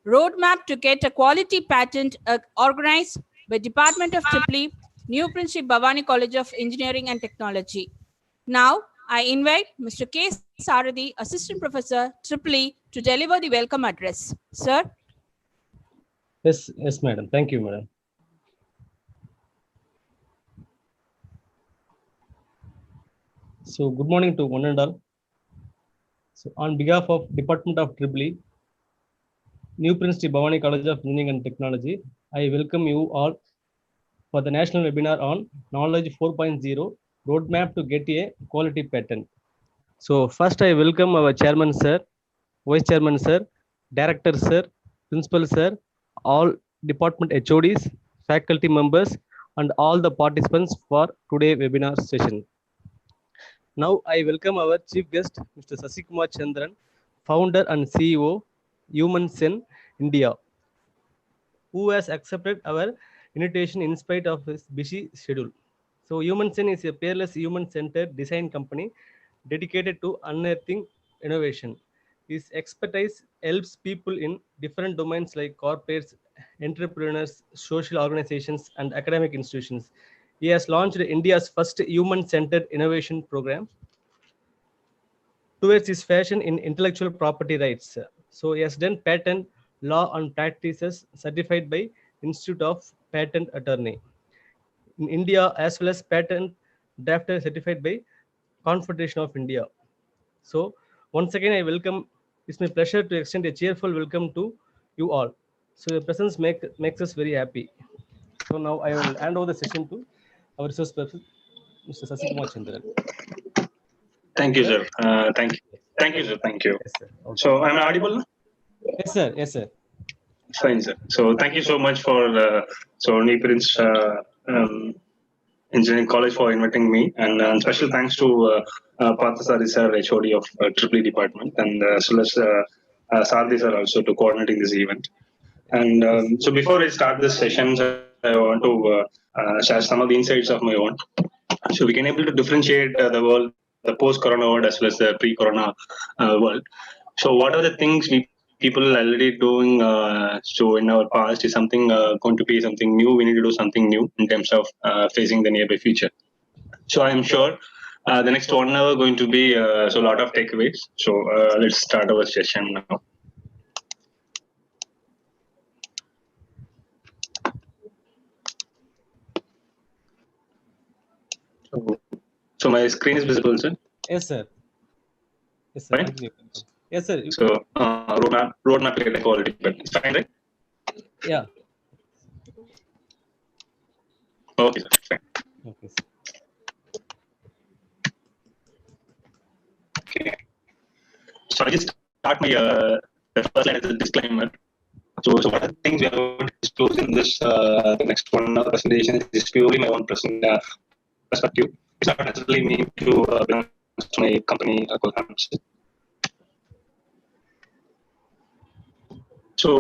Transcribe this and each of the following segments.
Roadmap to get a quality patent organized by Department of Triply, New Prince Shri Bhavani College of Engineering and Technology. Now, I invite Mr. K. Sarathy, Assistant Professor, Triply, to deliver the welcome address. Sir? Yes, madam. Thank you, madam. So, good morning to one and all. So, on behalf of Department of Triply, New Prince Shri Bhavani College of Engineering and Technology, I welcome you all for the national webinar on Knowledge 4.0 Roadmap to get a quality patent. So, first I welcome our Chairman Sir, Vice Chairman Sir, Director Sir, Principal Sir, all department HODs, faculty members, and all the participants for today's webinar session. Now I welcome our chief guest, Mr. Sasikumar Chandran, founder and CEO, Human Sen India, who has accepted our invitation in spite of his busy schedule. So Human Sen is a peerless human-centered design company dedicated to unearthing innovation. His expertise helps people in different domains like corporates, entrepreneurs, social organizations, and academic institutions. He has launched India's first human-centered innovation program towards his passion in intellectual property rights. So he has done patent law and practices certified by Institute of Patent Attorney in India, as well as patent drafter certified by Confederation of India. So once again, I welcome. It's my pleasure to extend a cheerful welcome to you all. So your presence makes us very happy. So now I will hand over the session to our resource person, Mr. Sasikumar Chandran. Thank you, sir. Thank you, sir. Thank you. Yes, sir. Okay. So, am I audible? Yes, sir. Yes, sir. Fine, sir. So, thank you so much for New Prince Engineering College for inviting me, and special thanks to Parthasari sir, HOD of Triple Department, and as well as Sarathy sir also to coordinating this event. And so, before I start this session, I want to share some of the insights of my own. So, we can able to differentiate the world, the post-corona world as well as the pre-corona world. So, what are the things we people already doing? So, in our past is something going to be something new. We need to do something new in terms of facing the nearby future. So, I am sure the next 1 hour going to be so a lot of takeaways. So, let's start our session now. So my screen is visible, sir? Yes, sir. Yes, sir. Fine. Yes, sir. So roadmap to get quality, but it's fine, right? Yeah. Okay, sir. Fine. Okay, sir. Okay. So I just start my the first line as a disclaimer. So what are the things we are going to disclose in this the next 1 hour presentation is purely my own perspective. It's not necessarily me to belong to my company So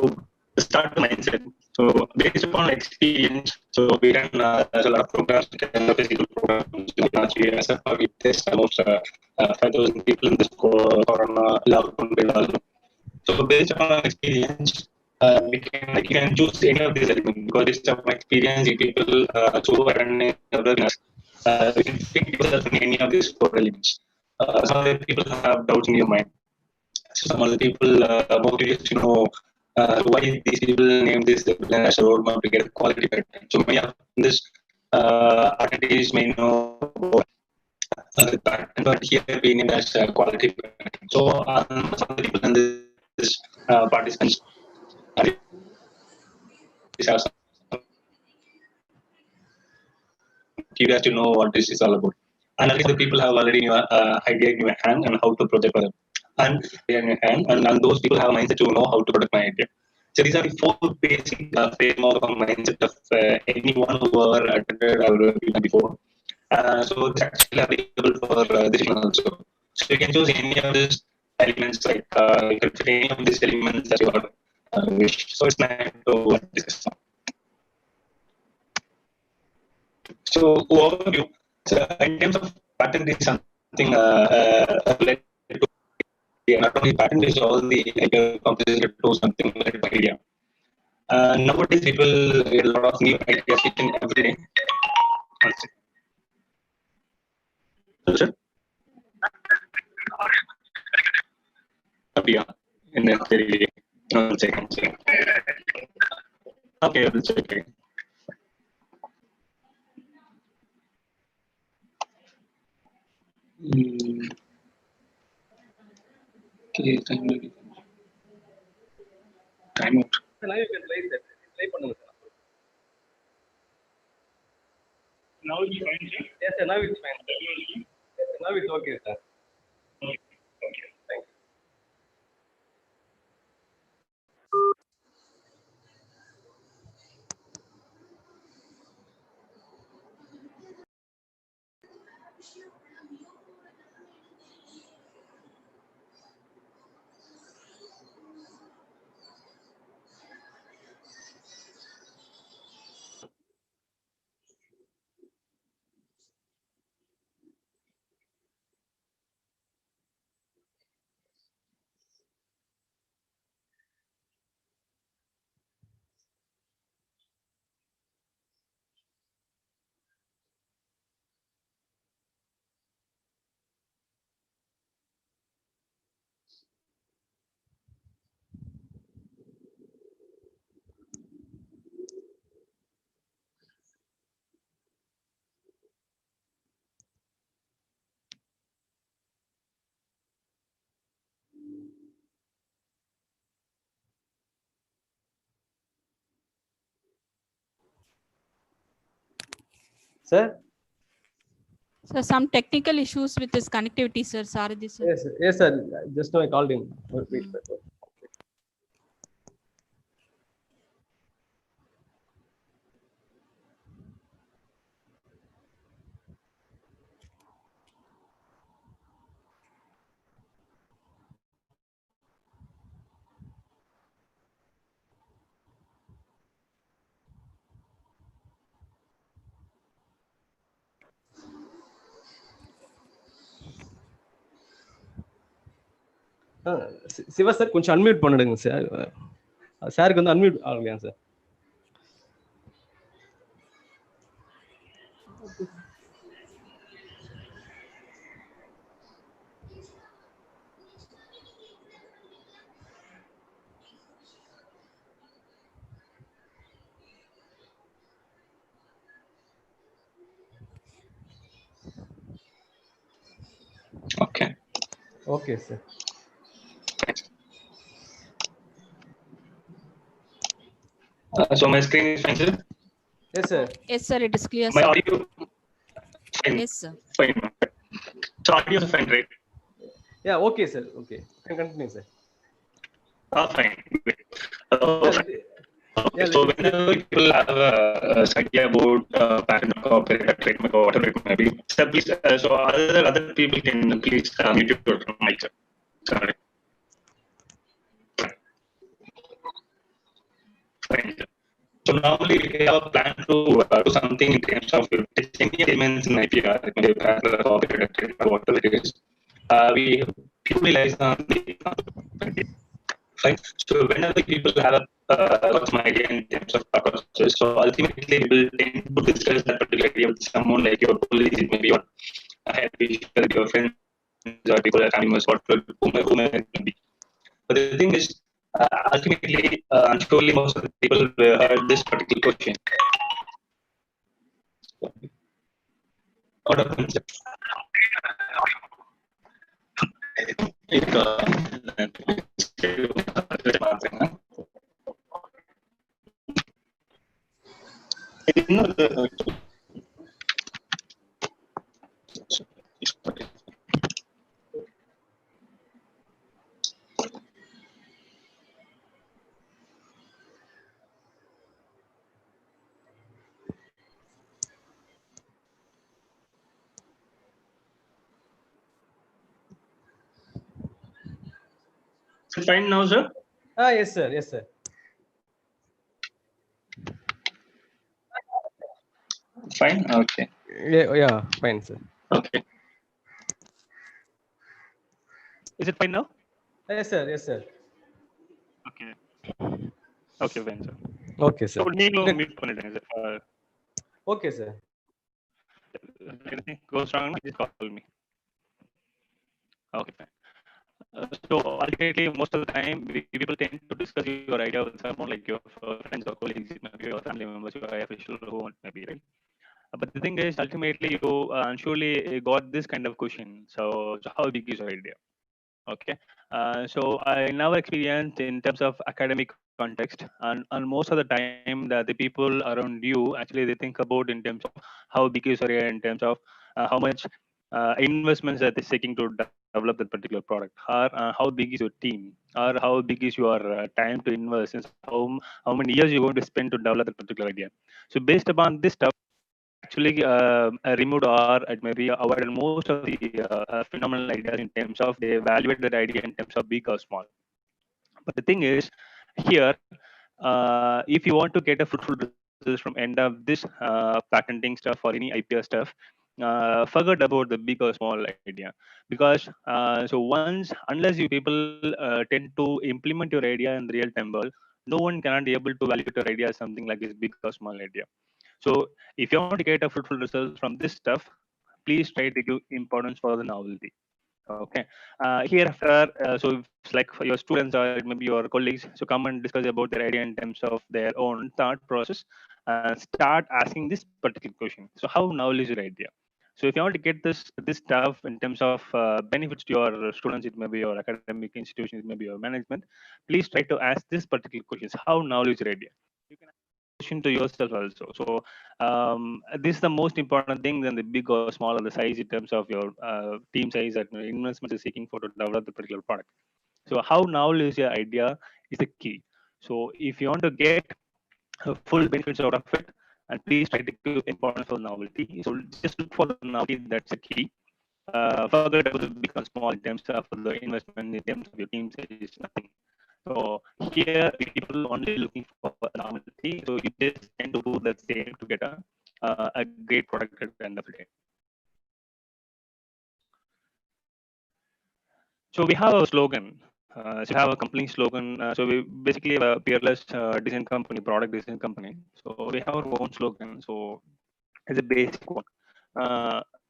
start the mindset. So based upon experience, so we run there's a lot of programs, physical programs. We test almost 5,000 people in this corona lockdown. So based upon experience, we can choose any of these elements because based upon experience, if people so and awareness, we can think yourself in any of these 4 elements. Some of the people have doubts in your mind. Some of the people more curious to know why these people name this as a roadmap to get a quality patent. So many of this attendees may know the patent, but here we name as quality patent. So some of the people in this participants have some curious to know what this is all about. And at least the people have already idea in your hand and how to project for them. And in your hand, and those people have a mindset to know how to protect my idea. So these are the 4 basic framework of mindset of anyone who ever attended our webinar before. So it's actually available for this one also. So you can choose any of these elements, like you can fit any of these elements that you wish. So it's nice to discuss. So overview. So in terms of patent is something related to not only patent is all the composition to something like idea. Nowadays, people get a lot of new ideas each and every day. One second. Sir? Yeah, in that very 1 second. Okay, let's check it. Okay, time out. Now you can play that. Play பண்ணுங்க sir. Now it's fine, sir. Yes, sir. Now it's fine. Yes, sir. Now it's okay, sir. Okay. Thank you. Sir? So some technical issues with this connectivity, sir. Sarathy, sir. Yes, sir. Yes, sir. Just now I called him. Wait, sir. Shiva sir கொஞ்சம் unmute பண்ணிடுங்க sir. சாருக்கு வந்து unmute ஆகலையா sir? Okay. Okay, sir. So my screen is fine, sir. Yes, sir. Yes, sir. It is clear, My sir. audio fine. Yes, sir. Fine. So audio is fine, right? Yeah, okay, sir. Okay. You can continue, sir. Fine. Yeah, Okay, so whenever people have a idea about patent or copyright or trademark or whatever it may be, so please, so other people can please mute your mic, sir. Sorry. Fine, sir. So normally we have a plan to do something in terms of any elements in IPR, maybe patent or copyright or trademark, whatever it is. We utilize on the fine. So whenever people have got some idea in terms of process, so ultimately we will tend to discuss that particular idea with someone like your colleagues, maybe your head teacher, your friends, or people, family members, whomever it may be. But the thing is, ultimately, I'm surely most of the people heard this particular question. Out of concept. Fine now, sir? Yes, sir. Yes, sir. Fine? Okay. Yeah, fine, sir. Okay. Is it fine now? Yes, sir. Yes, sir. Okay. Okay, fine, sir. Okay, So sir. நீங்களும் Okay, mute பண்ணிடுங்க sir. okay, sir. Anything goes wrong, just call me. Okay, fine. So ultimately, most of the time, people tend to discuss your idea with someone like your friends or colleagues, maybe your family members, your official, who want maybe, right? But the thing is, ultimately, you surely got this kind of question. So how big is your idea? Okay. So I never experienced in terms of academic context, and most of the time, the people around you actually they think about in terms of how big is your idea, in terms of how much investments that they're seeking to develop that particular product, or how big is your team, or how big is your time to invest, and how many years you're going to spend to develop that particular idea. So based upon this stuff actually removed or it may be avoided most of the phenomenal ideas in terms of they evaluate that idea in terms of big or small. But the thing is, here, if you want to get a fruitful results from end of this patenting stuff or any IPR stuff, forget about the big or small idea, because so once unless you people tend to implement your idea in the real time world, no one cannot be able to validate your idea as something like this big or small idea. So if you want to get a fruitful results from this stuff, please try to give importance for the novelty. Okay. Hereafter, so if it's like for your students or maybe your colleagues, so come and discuss about their idea in terms of their own thought process. Start asking this particular question. So how novel is your idea? So if you want to get this stuff in terms of benefits to your students, it may be your academic institutions, it may be your management. Please try to ask this particular questions. How novel is your idea? You can question to yourself also. So this is the most important thing than the big or small or the size in terms of your team size that investment is seeking for to develop the particular product. So how novel is your idea is the key. So if you want to get full benefits out of it, and please try to give importance for novelty. So just look for the novelty. That's the key. Forget about the big and small in terms of the investment, in terms of your team size, nothing. So here people only looking for novelty. So you just tend to do the same to get a great product at the end of the day. So we have a slogan. So we have a company slogan. So we basically have a peerless design company, product design company. So we have our own slogan. So it's a basic one.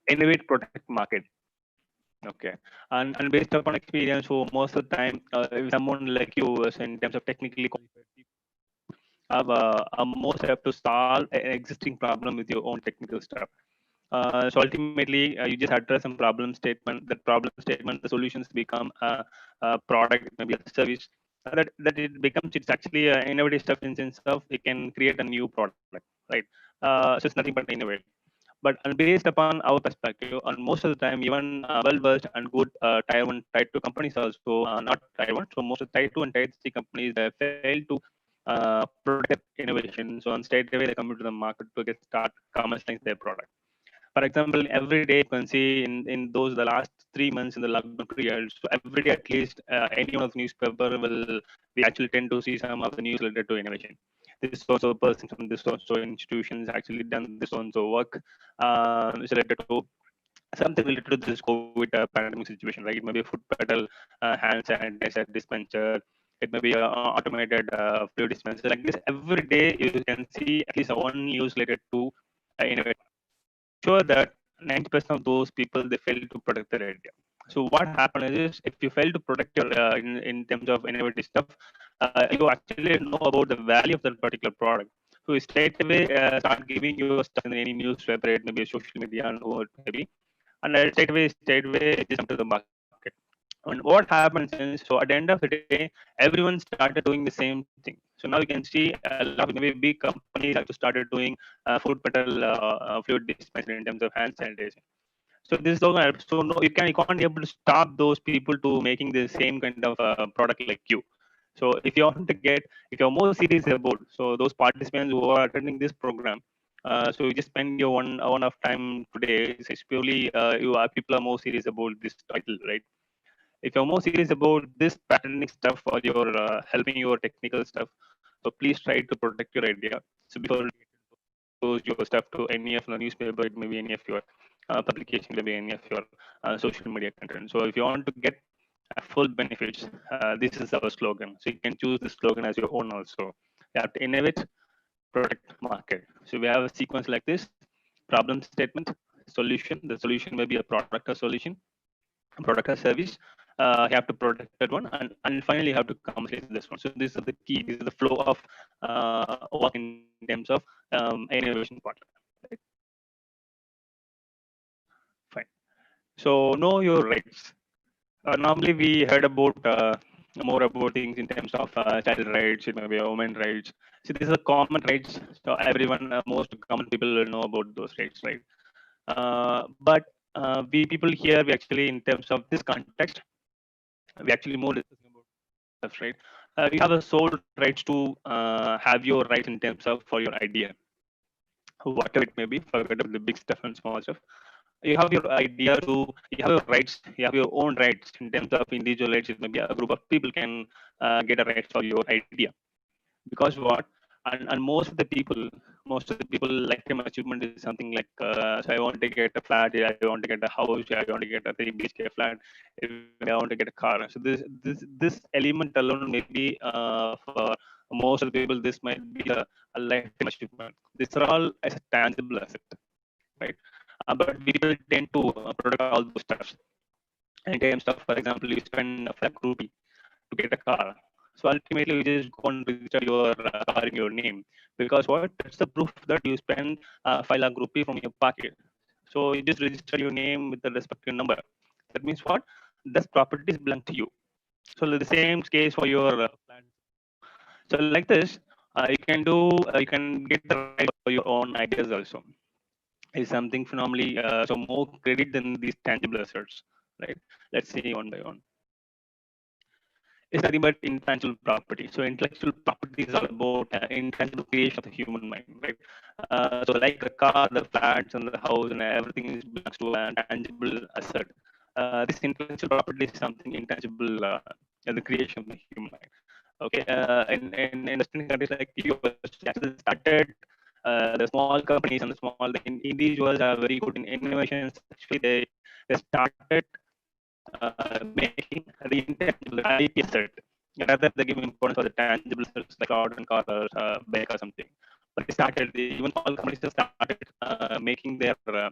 Innovate, protect, market. Okay, and based upon experience, so most of the time, if someone like you is in terms of technically qualified have most have to solve an existing problem with your own technical stuff. So ultimately, you just address some problem statement. That problem statement, the solutions become a product, maybe a service. That it becomes it's actually innovative stuff in sense of it can create a new product, right? So it's nothing but innovate. But based upon our perspective, and most of the time, even well versed and good tier one, tier two companies also not tier one. So most of tier two and tier three companies they fail to protect innovation. So on straight away they come into the market to get start commercialize their product. For example, every day you can see in those the last 3 months in the lockdown period, so every day at least any one of the newspaper will we actually tend to see some of the news related to innovation. This so so person from this so so institutions actually done this so and so work is related to something related to this COVID pandemic situation, right? It may be a food pedal, hand sanitizer dispenser. It may be a automated fluid dispenser. Like this, every day you can see at least one news related to innovation. Sure that 90% of those people they fail to protect their idea. So what happens is if you fail to protect your in terms of innovative stuff, you actually know about the value of that particular product. So you straight away start giving your stuff in any newspaper, it maybe social media and what maybe, and straight away just come to the market. And what happens is, so at the end of the day, everyone started doing the same thing. So now you can see a lot of maybe big companies also started doing food petal fluid dispenser in terms of hand sanitizer. So this is also so no, you can't able to stop those people to making the same kind of product like you. So if you want to get if you're more serious about so those participants who are attending this program, so you just spend your one of time today. It's purely you are people are more serious about this title, right? If you're more serious about this patenting stuff or your helping your technical stuff, so please try to protect your idea. So before you post your stuff to any of the newspaper, it may be any of your publication, maybe any of your social media content. So if you want to get full benefits. This is our slogan. So you can choose the slogan as your own also. You have to innovate, protect, market. So we have a sequence like this: problem statement, solution. The solution may be a product or solution, product or service. You have to protect that one, and finally you have to commercialize this one. So this is the key. This is the flow of work in terms of innovation part. Right? Fine. So know your rights. Normally we heard about more about things in terms of child rights, it may be women rights. So these are common rights. So everyone, most common people will know about those rights, right? But we people here, we actually, in terms of this context, we actually more discussing about stuff, right? You have a sole rights to have your rights in terms of for your idea, whatever it may be. Forget about the big stuff and small stuff. You have your idea to, you have your rights, you have your own rights in terms of individual rights. It may be a group of people can get a right for your idea. Because what, and most of the people lifetime achievement is something like so I want to get a flat, I want to get a house, I want to get a 3 BHK flat, I want to get a car. So this element alone may be for most of the people, this might be a lifetime achievement. These are all as a tangible asset, right? But people tend to protect all those stuff in terms of, for example, you spend for a groupie to get a car. So ultimately, you just go and register your car in your name, because what? That's the proof that you spend file a groupie from your pocket. So you just register your name with the respective number. That means what? This properties belong to you. So the same case for your plan. So like this, you can do, you can get the right for your own ideas also. Is something phenomenally so more credit than these tangible assets, right? Let's see one by one. It's nothing but intangible property. So intellectual property is all about intangible creation of the human mind, right? So like the car, the flats, and the house, and everything is belongs to an tangible asset. This intellectual property is something intangible in the creation of the human mind. Okay, in Western countries like US, actually started the small companies and the small the individuals are very good in innovations. Actually, they started making the intangible IP asset rather than giving importance for the tangible assets like cloud and car or bike or something. But they started, even small companies have started making their the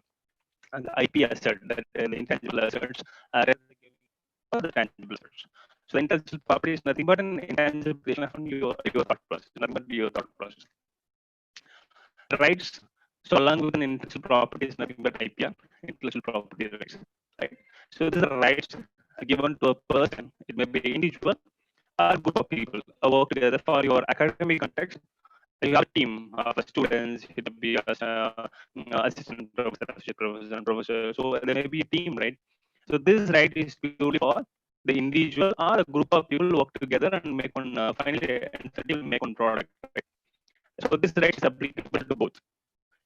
IP asset, that the intangible assets, rather than giving for the tangible assets. So the intellectual property is nothing but an intangible creation of your thought process, nothing but your thought process. The rights, so along with an intellectual property is nothing but IPR, intellectual property rights, right? So these are rights given to a person. It may be individual or group of people work together for your academic context. You have a team of students. It may be assistant professor, associate professor, and professor. So there may be a team, right? So this right is purely for the individual or a group of people work together and make one finally and make one product. Right? So this right is applicable to both.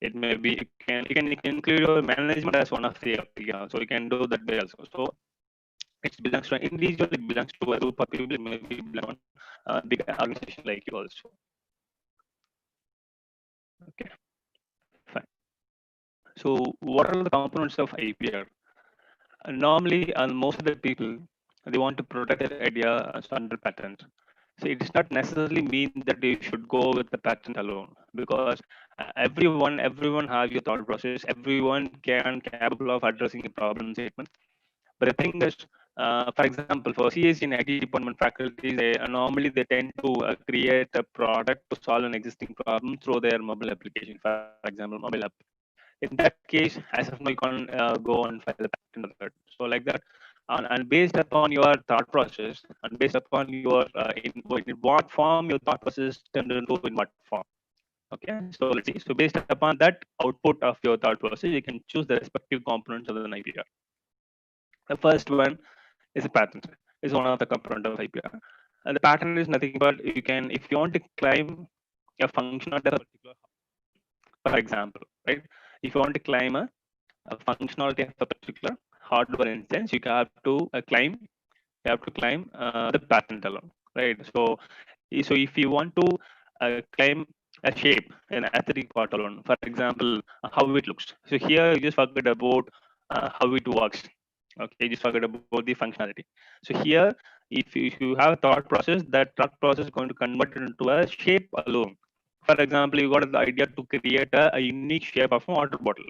It may be, you can include your management as one of the so you can do that way also. So it belongs to an individual, it belongs to a group of people, it may be belong to a big organization like you also. Okay, fine. So what are the components of IPR? Normally, most of the people, they want to protect their idea under patent. So it does not necessarily mean that you should go with the patent alone, because everyone has your thought process. Everyone can capable of addressing a problem statement. But the thing is, for example, for CSE and IT department faculty, normally they tend to create a product to solve an existing problem through their mobile application. For example, mobile app. In that case, as of now, you can go and file a patent on that. So like that, and based upon your thought process and based upon your in what form your thought process turned into in what form. Okay, so let's see. So based upon that output of your thought process, you can choose the respective components of an IPR. The first one is a patent. Is one of the component of IPR. And the patent is nothing but you can, if you want to claim a functionality of a particular, for example, right? If you want to claim a functionality of a particular hardware instance, you have to claim the patent alone, right? So if you want to claim a shape in aesthetic part alone, for example, how it looks. So here you just forget about how it works. Okay, you just forget about the functionality. So here, if you have a thought process, that thought process is going to convert it into a shape alone. For example, you got the idea to create a unique shape of a water bottle.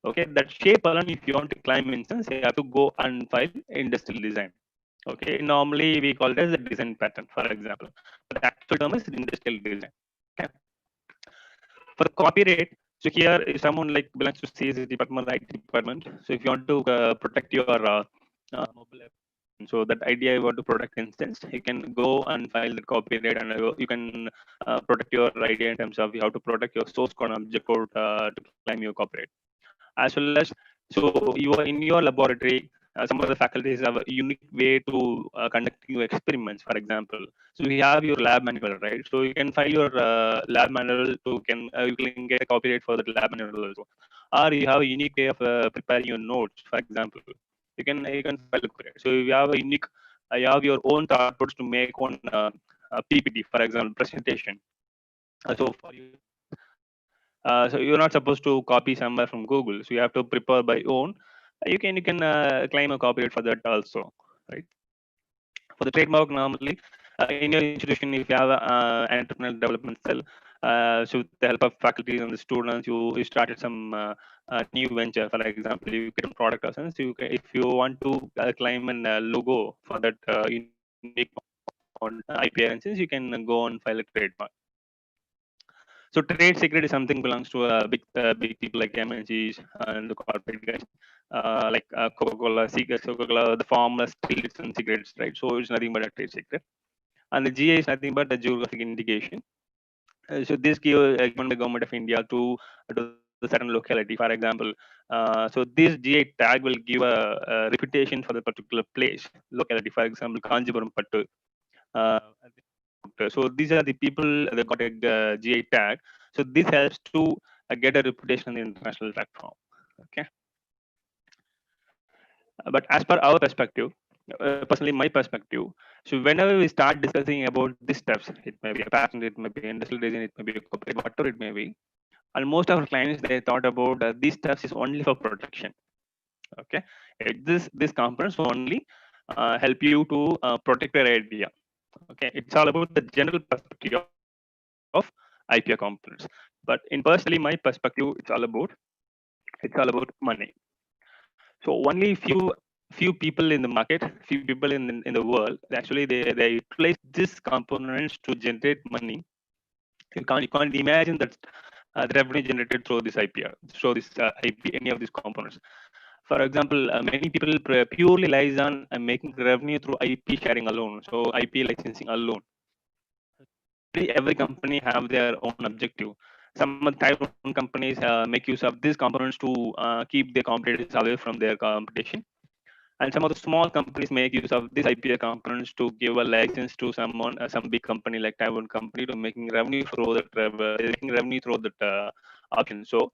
Okay, that shape alone, if you want to claim instance, you have to go and file industrial design. Okay, normally we call it as a design pattern, for example. But the actual term is industrial design. Okay. For the copyright, so here if someone like belongs to CS department, IT department. So if you want to protect your mobile app, so that idea you want to protect instance, you can go and file the copyright, and you can protect your idea in terms of you have to protect your source code and object code to claim your copyright. As well as, so you are in your laboratory, some of the faculties have a unique way to conducting your experiments, for example. So we have your lab manual, right? So you can file your lab manual to can you can get a copyright for that lab manual also. Or you have a unique way of preparing your notes, for example. You can file a copyright. So you have a unique, you have your own thought process to make one PPT, for example, presentation. So for you, so you're not supposed to copy somewhere from Google. So you have to prepare by own. You can claim a copyright for that also, right? For the trademark, normally in your institution, if you have an entrepreneurial development cell, so with the help of faculties and the students, you started some new venture. For example, you get a product or something. So if you want to claim an logo for that unique on IP, you can go and file a trademark. So trade secret is something belongs to big people like MNCs and the corporate guys, Coca-Cola, Coca-Cola, the formula still it's in cigarettes, right? So it's nothing but a trade secret. And the GA is nothing but a geographic indication. So this given by government of India to the certain locality. For example, so this GA tag will give a reputation for the particular place, locality. For example, Kanjipuram Pattu. Uh, so these are the people that got a GI tag. So this helps to get a reputation on the international platform. Okay, but as per our perspective, personally my perspective, so whenever we start discussing about these steps, it may be a patent, it may be industrial design, it may be a copyright, whatever it may be, and most of our clients they thought about these steps is only for protection. Okay, this components only help you to protect your idea. Okay, it's all about the general perspective of IPR components. But in personally my perspective, it's all about money. So only few people in the market, few people in the world, actually they utilize these components to generate money. You can't imagine that the revenue generated through this IPR, through this IP, any of these components. For example, many people purely lies on making revenue through IP sharing alone, so IP licensing alone. Every company have their own objective. Some of the type of companies make use of these components to keep their competitors away from their competition, and some of the small companies make use of these IPA components to give a license to someone, some big company like Taiwan company, to making revenue through that making revenue through that option. So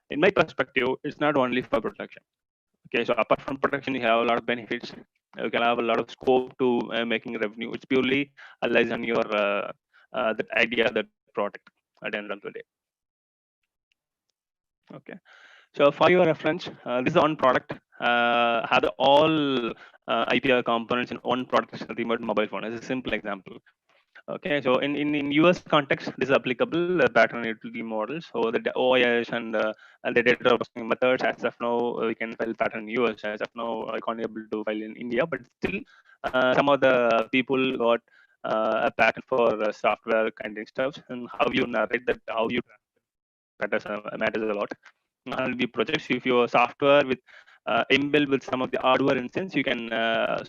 in my perspective, it's not only for protection. Okay, so apart from protection, you have a lot of benefits. You can have a lot of scope to making revenue. It's purely lies on your that idea, that product at the end of the day. Okay, so for your reference, this is one product. Have the all IPR components in one product, is nothing but mobile phone. As a simple example. Okay, so in US context, this is applicable pattern utility models. So the OIS and the data processing methods. As of now, we can file pattern in US. As of now, I can't able to file in India, but still, some of the people got a pattern for software kind of stuff, and how you narrate that, how you matters a lot. And the projects, if your software with inbuilt with some of the hardware instance, you can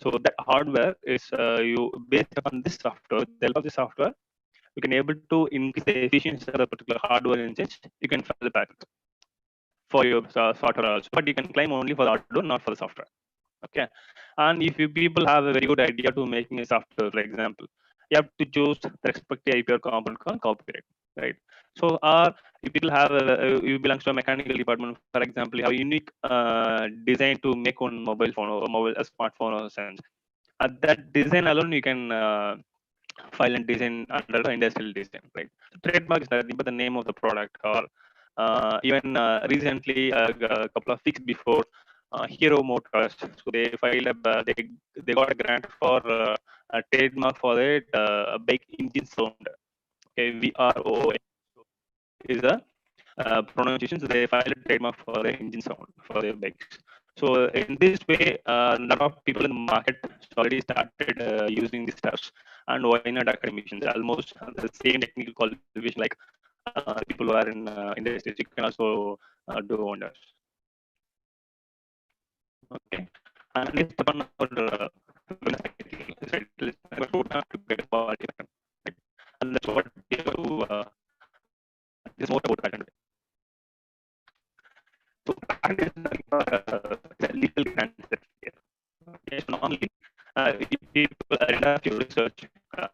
so that hardware is you based upon this software, with the help of the software, you can able to increase the efficiency of the particular hardware instance. You can file the patent for your software also, but you can claim only for the hardware, not for the software. Okay, and if you people have a very good idea to making a software, for example, you have to choose the respective IPR component called copyright, right? So if people have you belongs to a mechanical department, for example, you have a unique design to make one mobile phone or a smartphone or sense. At that design alone, you can file and design under the industrial design, right? So trademark is nothing but the name of the product, or even recently a couple of weeks before, Hero Motors. So they filed they got a grant for a trademark for it, a bike engine sound. Okay, VRO is the pronunciation. So they filed a trademark for the engine sound for their bikes. So in this way, a lot of people in the market already started using these stuffs. And why not academicians? Almost the same technical qualification like people who are in industries. You can also do wonders. Okay. And it's upon our roadmap to get a quality pattern. Right? And that's what we have to this more about pattern. So pattern is nothing but a legal grant that's here. Okay, so normally if people end up your research as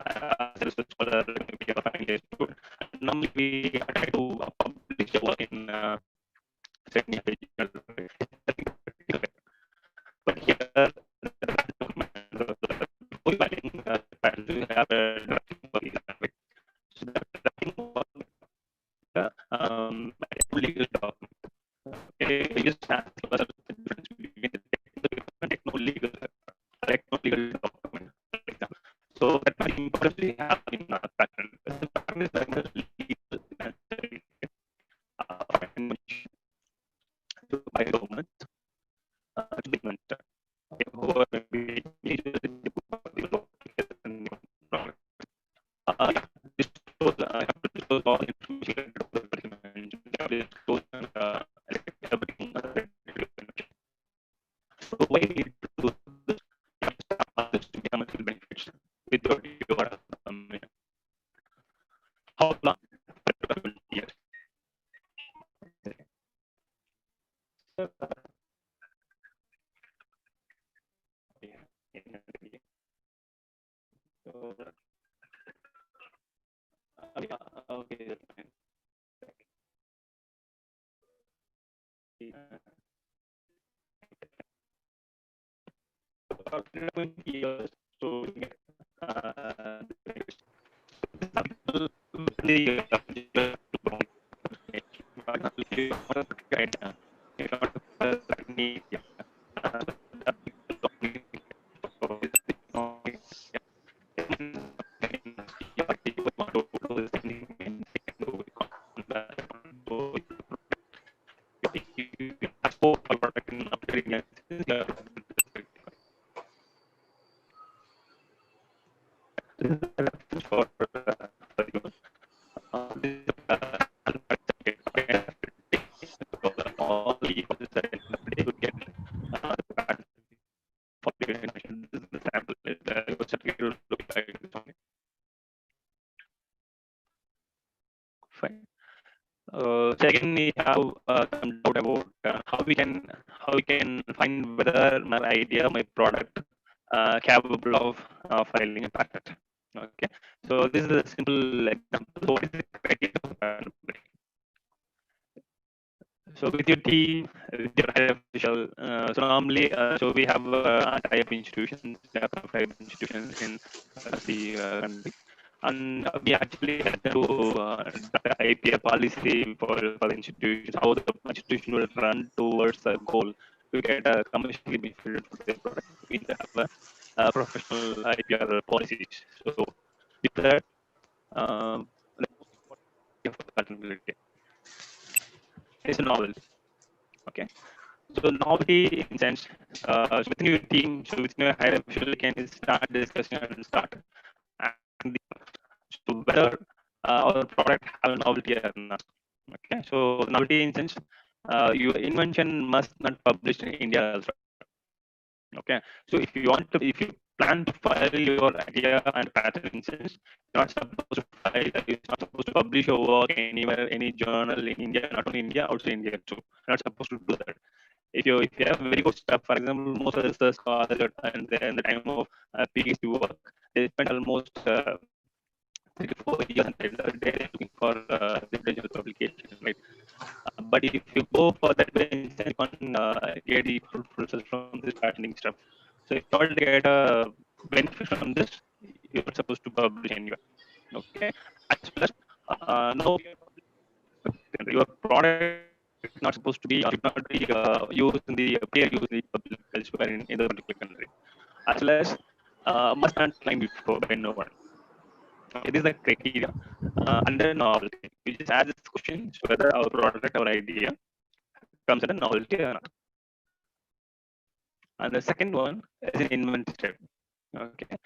a research scholar, maybe a final year student, normally we try to publish your work in certain journal. But here, the document, before filing patent, you have a drafting work. So that drafting work, legal document. Okay, you just ask the difference between the technical and techno-legal document, for example. So that much importance we have in patent. The patent is very much legal and by government to the inventor. Whoever may be disclose, I have to disclose all information disclose everything. So why we need to do this? This to become a benefits without your how long? 20 years. So, okay, that's fine. After 20 years, so fine. So again, we have some doubt about how we can find whether my idea, my product, capable of filing a patent. Okay, so this is a simple example. So what is the criteria for patentability? So with your team, with your higher official, so normally, so we have type institutions, private institutions in the country, and we actually had to IPA policy for the institutions, how the institution will run towards a goal to get a commercially benefited for their product. We have a professional IPR policies. So with that, for patentability, it's a novel. Okay. So novelty in sense, so within your team, so within your higher official, you can start discussing and start. And so whether our product have novelty or not. Okay, so novelty in sense, your invention must not publish in India also. Okay, so if you plan to file your idea and patent instance, you're not supposed to file, you're not supposed to publish your work anywhere, any journal in India, not only India, also India too. You're not supposed to do that. If you have very good stuff, for example, most of the research scholars and then the time of PhD work, they spend almost 3 to 4 years and they're looking for the publication, right? But if you go for that way, you can get the fruits from this patenting stuff. So if you want to get a benefit from this, you're supposed to publish anywhere. Okay, as well as now your product It's not supposed to be, or should not be used in the peer use in the public elsewhere in the particular country, as well as must not claim before by no one. Okay, this is the criteria under novelty. We just ask this question whether our product or idea comes under novelty or not. And the second one is an inventive step. Okay,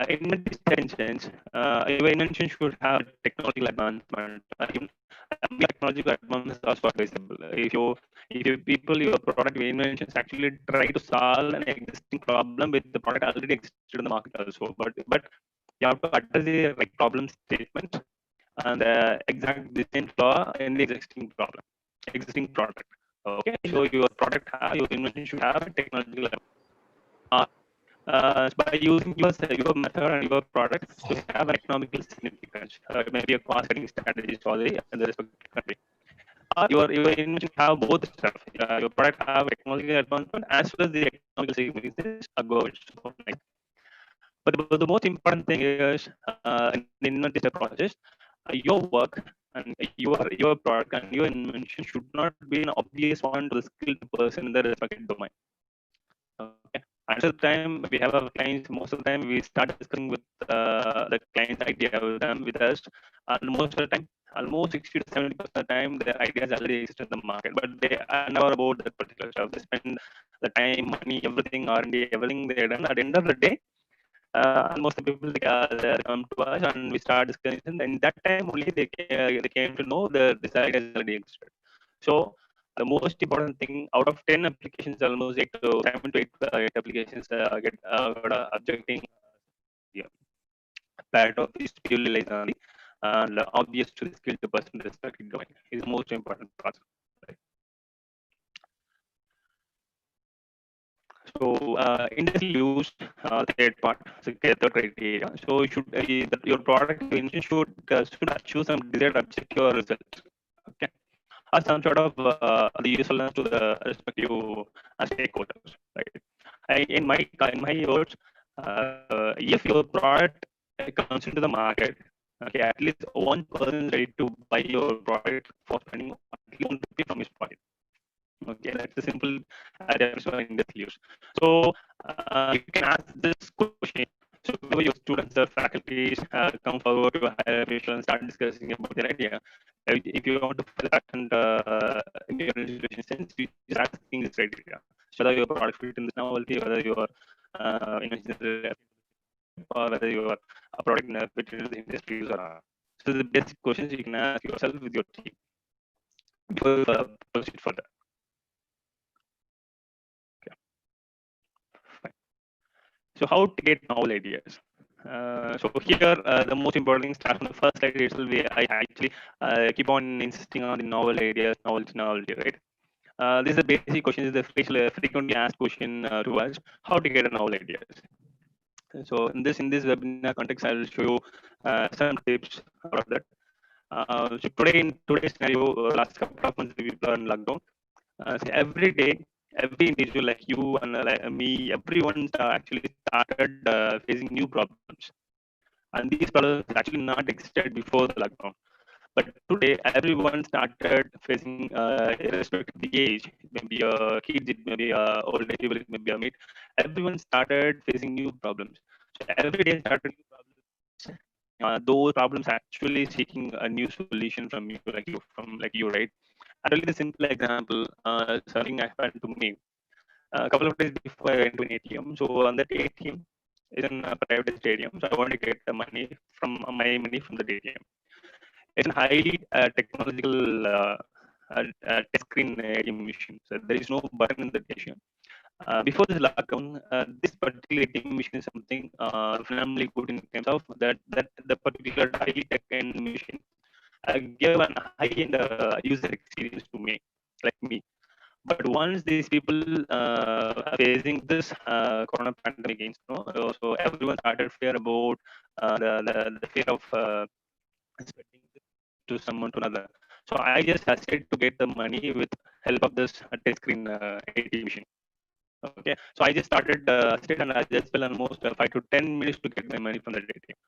inventive step in sense, your invention should have technological advancement. Even technological advancement is also advisable. If you people your product inventions actually try to solve an existing problem with the product already existed in the market also, but you have to address the right problem statement and the exact design flaw in the existing product. Okay, so your product your invention should have a technological by using your method and your product to have an economical significance, maybe a cost cutting strategy for the respective country. Your invention have both stuff. Your product have technological advancement as well as the economical significance are good. So, like, but the most important thing is in the inventive process, your work and your product and your invention should not be an obvious one to the skilled person in the respective domain. Okay. Until the time we have our clients, most of the time we start discussing with the client's idea with them with us, and most of the time, almost 60 to 70% of the time, their ideas already exist in the market, but they are never about that particular stuff. They spend the time, money, everything, R&D, everything they done. At the end of the day, and most of the people they come to us and we start discussing. And that time only they came to know that this idea is already existed. So the most important thing out of 10 applications, almost 7 to 8 applications get objecting. Yeah, part of this purely lies on the obvious to the skilled person respected domain is the most important part. Right? So industry used third part, so third criteria. So you should your product should achieve some desired objective or result. Okay, or some sort of the usefulness to the respective stakeholders. Right. In my words, if your product comes into the market, okay, at least one person is ready to buy your product for spending at least 1 rupee from his pocket. Okay, that's a simple definition of industry use. So you can ask this question. So whenever your students or faculties come forward to a higher official and start discussing about their idea, if you want to file a patent in your institution sense, you just asking this criteria. So whether your product fit in this novelty, whether your invention is or whether your product fit into the industry use or not. So the basic questions you can ask yourself with your team before you proceed further. So how to get novel ideas? So here, the most important thing starts from the first slide itself. I actually keep on insisting on the novel ideas, novelty, right? This is the basic question. This is the frequently asked question to us: how to get a novel ideas? So in this webinar context, I will show you some tips out of that. So today in today's scenario, last couple of months people are in lockdown. So every day, every individual like you and like me, everyone actually started facing new problems, and these problems actually not existed before the lockdown. But today, everyone started facing, irrespective of the age, maybe kids, it may be old age people, it may be a mid. Everyone started facing new problems. So every day started new problems. Those problems actually seeking a new solution from you, right? I'll tell you the simple example. Something happened to me a couple of days before I went to an ATM. So on that ATM is in a private stadium. So I want to get the money from my money from the ATM. It's a highly technological touch screen ATM machine. So there is no button in the ATM. Before this lockdown, this particular ATM machine is something phenomenally good in terms of that the particular highly tech end machine gave a high-end user experience to me, like me. But once these people are facing this corona pandemic, so everyone started fear about the fear of spreading this to someone to another. So I just hesitated to get the money with help of this touch screen ATM machine. Okay, so I just started and I just spent almost 5 to 10 minutes to get my money from the ATM.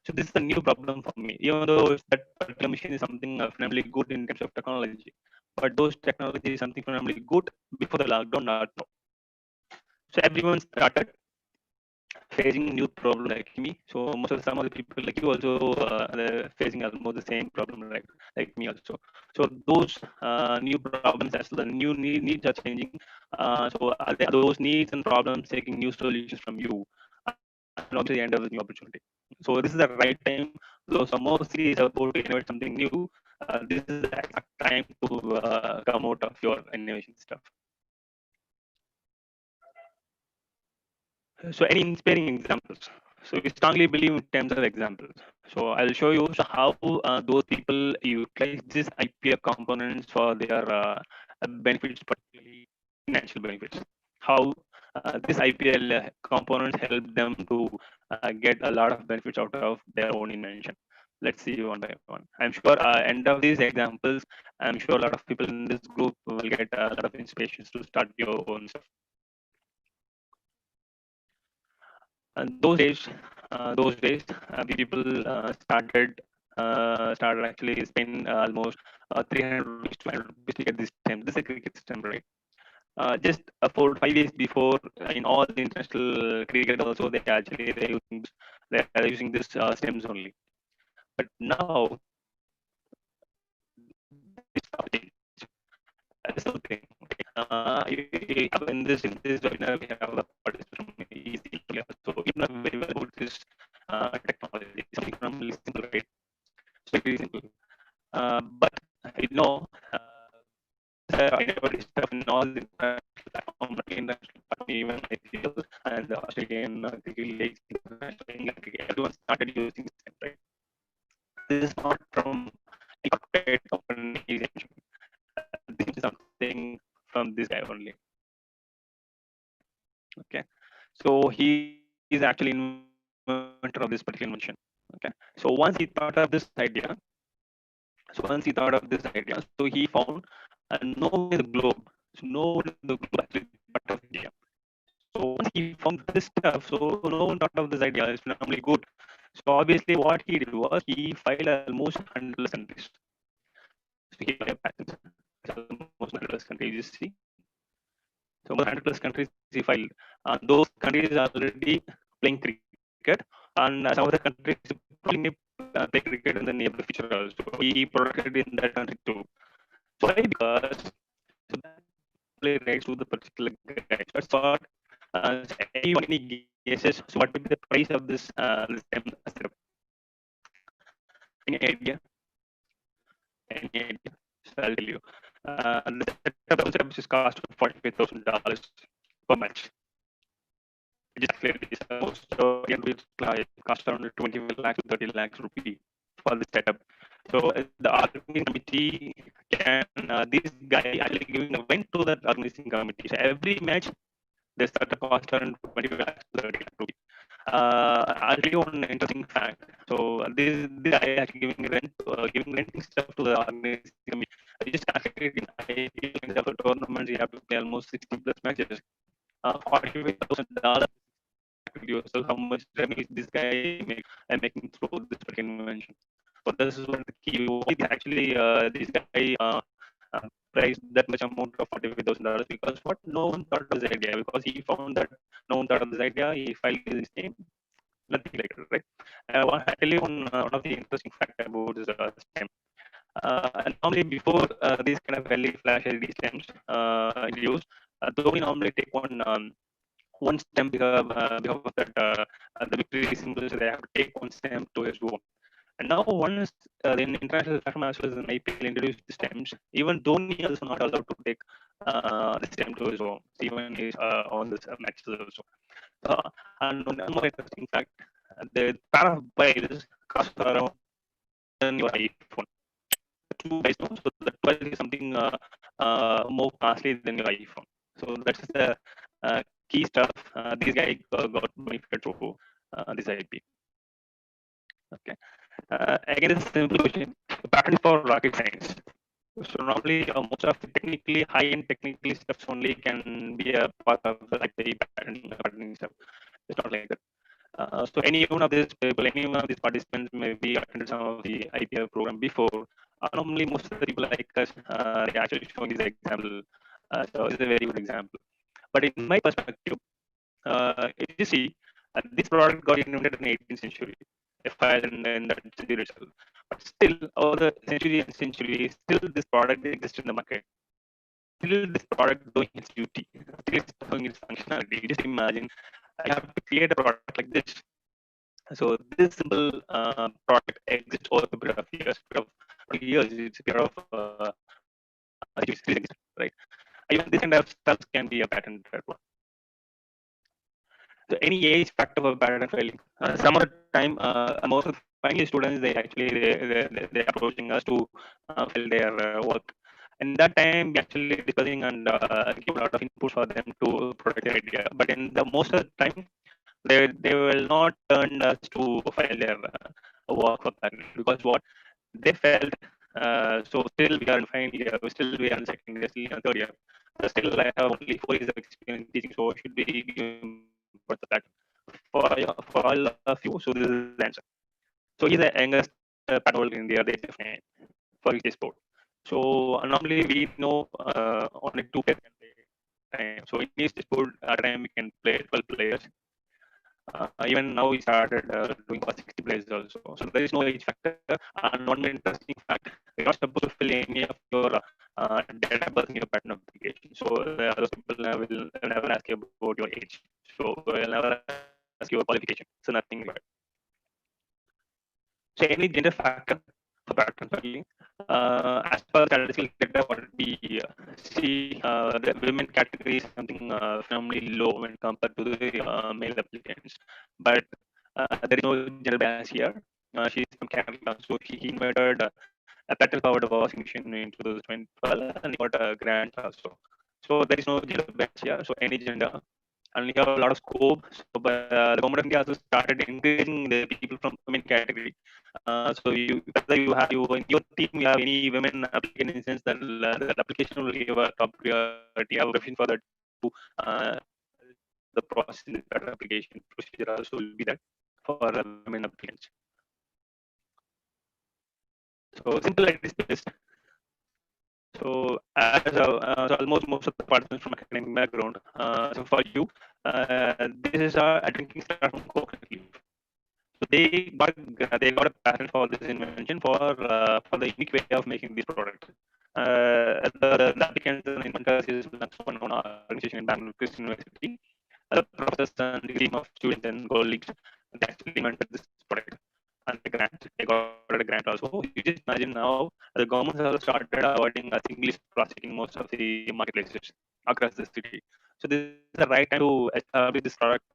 So this is a new problem for me, even though that particular machine is something phenomenally good in terms of technology. but those technologies is something phenomenally good before the lockdown, not now. So everyone started facing new problem like me. So most of some of the people like you also they're facing almost the same problem like me also. So those new problems as the new needs are changing. So those needs and problems taking new solutions from you, and also the end of the new opportunity. So this is the right time. Though some more cities are about to innovate something new, this is the exact time to come out of your innovation stuff. So any inspiring examples? So we strongly believe in terms of examples. So I'll show you how those people utilize these IPA components for their benefits, particularly financial benefits. How this IPL components help them to get a lot of benefits out of their own invention. Let's see one by one. I'm sure end of these examples, I'm sure a lot of people in this group will get a lot of inspirations to start your own stuff. And those days, people started actually spend almost 300 rupees, 200 rupees to get this stamp. This is a cricket stamp, right? Just 4 5 years before, in all the international cricket also, they're using this stems only. But now it's starting. That's the thing. In this webinar, we have the participants from easy. So you know very well about this technology. Something from simple, right? It's very simple. But you know, I never stuff in all the platform, international platform, even IPL and the Australian cricket leagues, international England cricket, everyone started using this, right? This is not from a corporate company. This is something from this guy only. Okay, so he is actually inventor of this particular invention. Okay, so once he thought of this idea, so he found no one in the globe, so no one in the globe actually thought of India. So once he found this stuff, so no one thought of this idea. It's phenomenally good. So obviously, what he did was he filed almost 100 countries. So he filed patents. Almost 100 countries. You see, so more 100 countries he filed. Those countries are already playing cricket, and some of the countries probably may play cricket in the near future also. He protected in that country too. So why? Because so that play rights to the particular guy. That's what any guesses. So what would be the price of this setup? Any idea? Any idea? So I'll tell you. The setup is cost $45,000 per match. Just clearly, so again, we cost around 25 lakhs to 30 lakhs rupee for the setup. So the organizing committee can this guy actually giving a went to that organizing committee. So every match they start to cost around 25 lakhs to 30 lakhs rupee. I'll tell you one interesting fact. So this guy actually giving renting stuff to the organizing committee. I just calculated in IPL kind of a tournament, you have to play almost 60 plus matches. $45,000 yourself how much revenue this guy making through this particular invention. So this is one of the key. Actually, this guy priced that much amount of $45,000 because what no one thought of this idea, because he found that no one thought of this idea. He filed his name, nothing like that, right? I tell you one of the interesting fact about this stem. Normally, before these kind of LED flash LED stems used, though we normally take one stem because of that the victory symbol, so they have to take one stem to his own. And now once the international platform as well as an IPL introduced the stems, even Dhoni also not allowed to take the stem to his own, even he's on this matches also. And one more interesting fact, the pair of biles cost around than your iPhone. Two biles, no? So the 12 is something more costly than your iPhone. So that's the key stuff. This guy got benefit through this IP. Okay. Again, it's a simple question. Pattern for rocket science. So normally, most of the technically high-end technically stuffs only can be a part of the IP patterning stuff. It's not like that. So any one of these people, any one of these participants maybe attended some of the IPL program before. Normally, most of the people like us, they actually showing this example. So it's a very good example. But in my perspective, if you see, this product got invented in 18th century, filed in that century itself. But still, over the century and century, still this product exists in the market. Still, this product doing its duty. Still, it's doing its functionality. Just imagine, you have to create a product like this. So this simple product exists over a period of years. Years, it's a period of right? Even this kind of stuff can be a patent. So any age factor for patent filing. Some of the time, most of the final students they actually they approaching us to fill their work. And that time, we actually discussing and give a lot of input for them to protect their idea. But in the most of the time, they will not turn us to file their work for patent because what they felt. So still we are in final year, still we are in second year, still in third year. Still I have only 4 years of experience teaching, so I should be given for that for all of you. So this is the answer. So he's the youngest patrol in the age of 9 for each sport. So normally we know only two players can play time. So in each sport at a time we can play 12 players. Even now we started doing for 60 players also. So there is no age factor. And one interesting fact, you're not supposed to fill any of your data birth in your patent application. So those people will never ask you about your age. So they'll never ask your qualification. So nothing like that. So any gender factor for patent filing. As per statistical data, what we see, the women category is something phenomenally low when compared to the male applicants. But there is no gender bias here. She is from Canada, so she invented a petrol-powered washing machine in 2012, and got a grant also. So there is no gender bias here. So any gender, and we have a lot of scope. So the government of India also started encouraging the people from women category. So you, whether you have you in your team, you have any women applicant, in the sense that the application will give a top priority. I have a for that to the process in the application procedure also will be that for women applicants. So simple like this list. So as so almost most of the participants from academic background. So for you, this is a drinking start from coconut leaf. So they got a patent for this invention for the unique way of making this product. The applicants and inventors is one organization in Bangalore Christian University. The professors and the team of students and colleagues they actually invented this product and the grant. They got a grant also. You just imagine now the government has also started avoiding single prosecuting most of the marketplaces across the city. So this is the right time to establish this product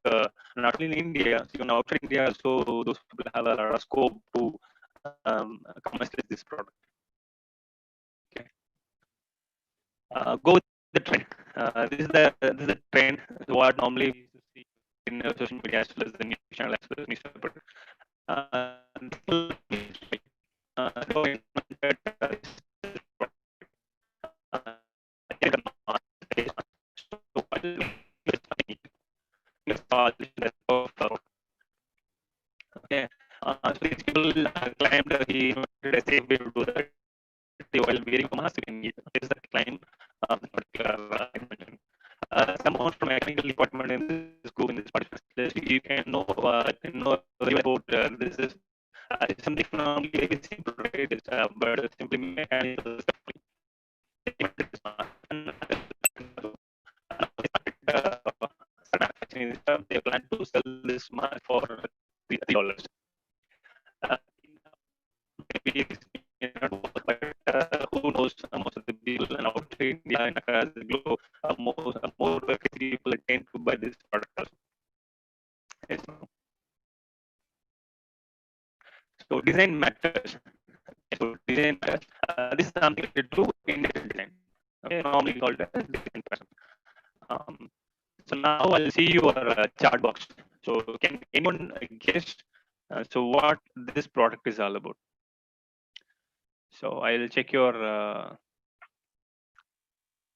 not only in India, even outside India also those people have a lot of scope to commercialize this product. Okay. Go with the trend. This is the trend. What normally we used to see in social media as well as the news channel as well as newspaper. Okay. So these people claimed he invented a safe way to do that while wearing a mask. You can eat. This is the claim of this particular invention. Someone from mechanical department in this group in this particular list, you can know about this is something normally very simple, right? It's, but simply mechanical stuff. Manufacturing stuff, they plan to sell this mask for $3. Uh, maybe but who knows? Most of the people in outside India and across the globe, more people tend to buy this product also. Yes. So design matters. So design matters. This is something to do in design. Okay, normally called as design pattern. So now I'll see your chart box. So can anyone guess? So what this product is all about? So I'll check your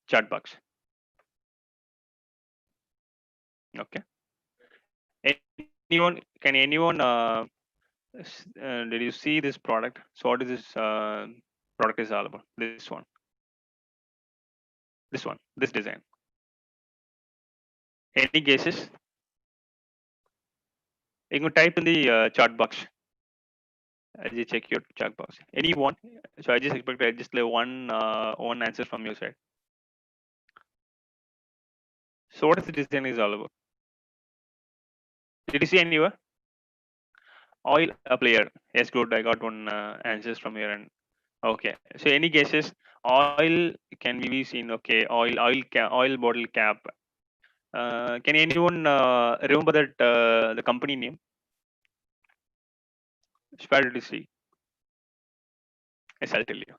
chat box. Okay. Anyone? Can anyone? Did you see this product? So what is this? product is all about. This design. Any guesses? You can type in the chat box. I just check your chat box. Anyone? So I just expect just like one answer from your side. So what is the design is all about? Did you see anywhere? Oil player. Yes, good. I got one answers from here. And okay. So any guesses? Oil can be seen. Okay. Oil bottle cap. Can anyone remember that the company name? Where did you see? Yes, I'll tell you.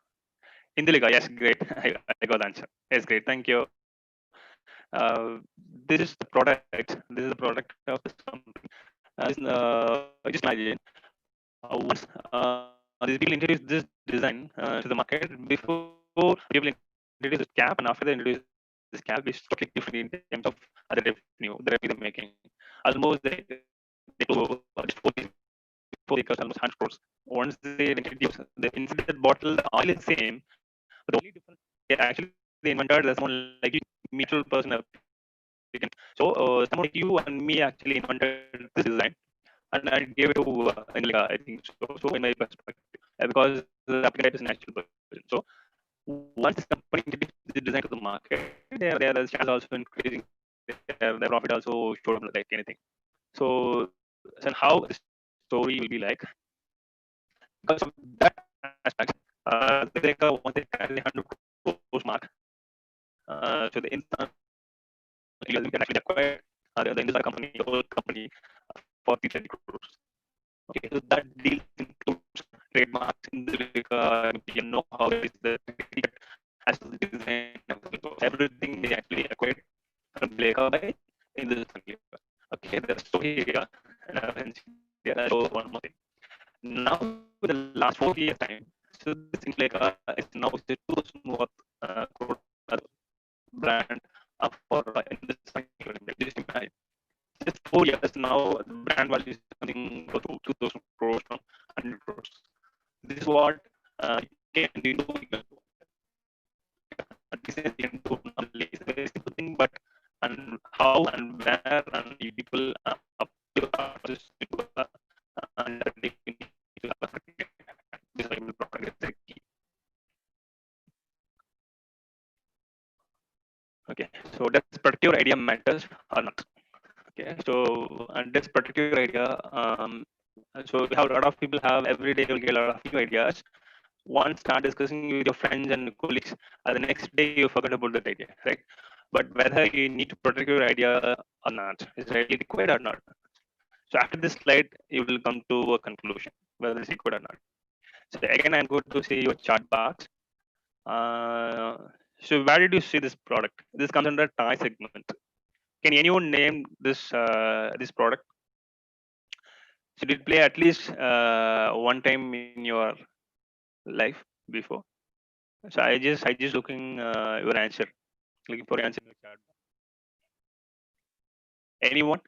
Indulika. Yes, great. I got the answer. Yes, great. Thank you. This is the product. This is the product of this company. Just imagine once these people introduce this design to the market, before people introduce this cap, and after they introduce this cap, is totally different in terms of the revenue they're making. Almost they close just 4 acres, almost 100 crores. Once they introduce the inside that bottle, the oil is same, but the only difference they invented the someone like you, mutual person applicant. So someone like you and me actually invented this design, and I gave it to Angelica, I think so. So in my perspective, because the applicant is a natural person. So once this company introduced the design to the market, their shares also increasing, their profit also showed up like anything. So how the story will be like because of that aspect. They once they carry the 100 crores mark, so the instant we can actually acquire the Indus company, the whole company for 30 crores. Okay, so that deal includes trademarks in the you know how it is the has the design, everything they actually acquired from Leica by in this country. Okay, the story here, so one more thing. Now, with the last 40 years time, so this thing like is now the 2,000 worth crore brand for in this country. Just imagine. Just 4 years now, the brand value is something close to 2,000 crores from 100 crores. This is what you can do. This is a very simple thing, but and how and where and people undertaking this product is the key. Okay, so does this particular idea matters or not? Okay, so and this particular idea, so we have a lot of people have every day will get a lot of new ideas. Once start discussing with your friends and colleagues, the next day you forget about that idea, right? But whether you need to protect your idea or not is really required or not. So after this slide, you will come to a conclusion whether it's required or not. So again, I'm going to see your chart box. So where did you see this product? This comes under toy segment. Can anyone name this product? So did it play at least one time in your life before? So I just looking your answer, looking for your answer in the chat. Anyone?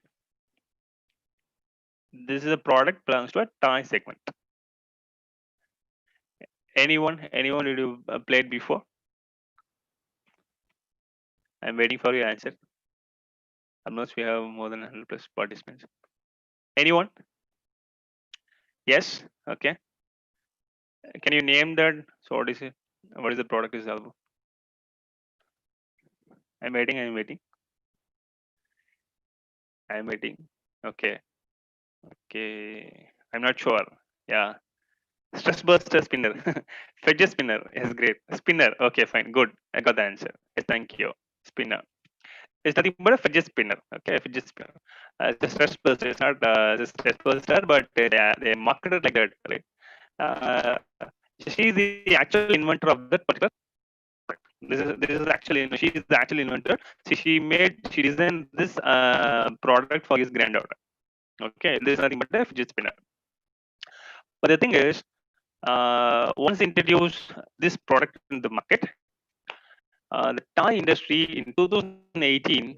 This is a product belongs to a toy segment. Anyone? Anyone did you played before? I'm waiting for your answer. Unless we have more than 100 plus participants. Anyone? Yes. Okay. Can you name that? So what is it? What is the product is about? I'm waiting. I'm waiting. I'm waiting. Okay. Okay. I'm not sure. Yeah. Stress buster spinner. Fidget spinner is great. Spinner. Okay, fine. Good. I got the answer. Yes, thank you. Spinner. It's nothing but a fidget spinner. Okay, fidget spinner. It's a stress buster. It's not a stress buster, but they market it like that, right? Uh, she's the actual inventor of that particular product. This is actually she is the actual inventor. She designed this product for his granddaughter. Okay, this is nothing but a fidget spinner. But the thing is, once introduce this product in the market, the toy industry in 2018,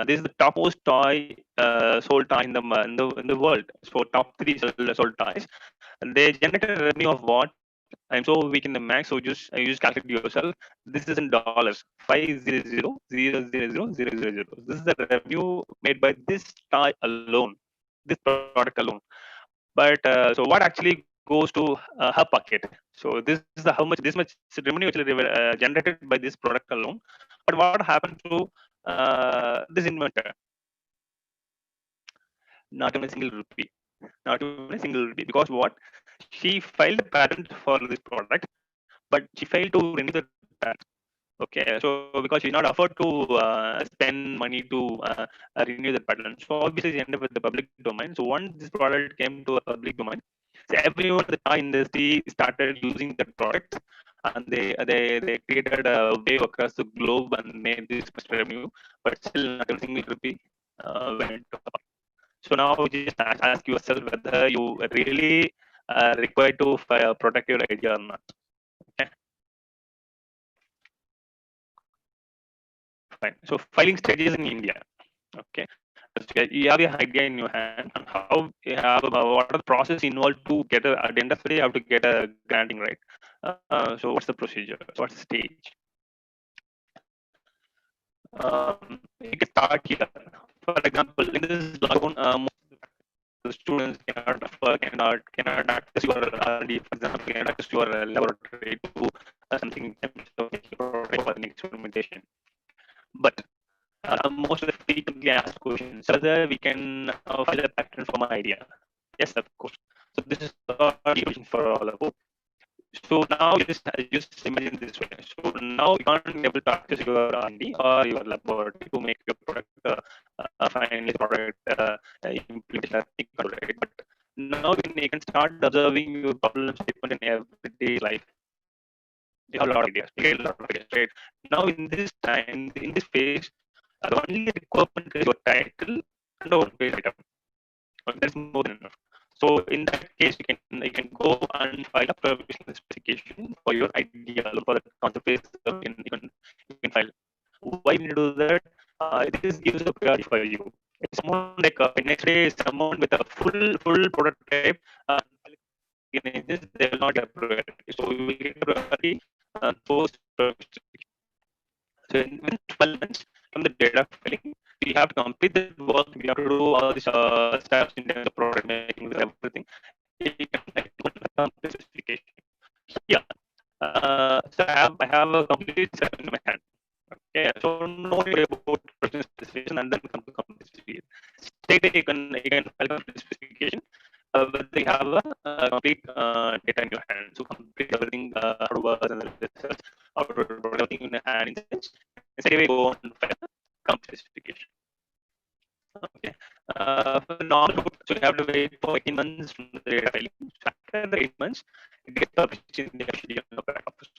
this is the topmost toy sold toy in the world. So top three sold toys. They generated a revenue of what I'm so weak in the math, so just calculate yourself. This is in dollars. 500,000,000. This is the revenue made by this tie alone, this product alone. But so what actually goes to her pocket? So this is the how much this much revenue actually generated by this product alone. But what happened to this inventor? Not even a single rupee. Not even a single rupee. Because what? She filed a patent for this product, but she failed to renew the patent. Okay, so because she not afford to spend money to renew the patent, so obviously she ended up with the public domain. So once this product came to a public domain, so everyone in the toy industry started using that product, and they created a wave across the globe and made this much revenue, but still not a single rupee went to her. So now you just ask yourself whether you really required to protect your idea or not. Okay, fine. So filing stages in India. Okay, so you have your idea in your hand, and how you have what are the process involved to get at the end of the day, you have to get a granting, right? So what's the procedure? What's the stage? You can start here. For example, in this lockdown, the students cannot access your R&D. For example, cannot access your laboratory to something in terms of for an experimentation. But most of the frequently asked questions whether we can file a patent for my idea. Yes, of course. So this is a question for all of us. So now just imagine this way. So now you can't be able to access your R&D or your laboratory to make your product finally product implementation control, right? But now you can start observing your problem statement in everyday life. You have a lot of ideas. You get a lot of ideas, right? Now in this time, in this phase, the only requirement is your title and a one-page item. That's more than enough. So in that case, you can go and file a provisional specification for your idea for the concept phase. You can file. Why you need to do that? This gives a priority for you. If someone like next day, someone with a full prototype, in this they will not get priority. So you will get priority post. So within 12 months from the data filing, we have to complete the work. We have to do all these steps in terms of product making, everything. You can complete specification. Yeah. So I have a complete set in my hand. Okay. So no need about production specification and then come to complete specification. Straight you can file complete specification. But they have a complete data in your hand. So complete everything, how to work and the research, how to put everything in the hand. Instead, we go on file complete specification. Okay. For the normal route, so you have to wait for 18 months from the data filing. So after the 8 months, it gets published in the official back office.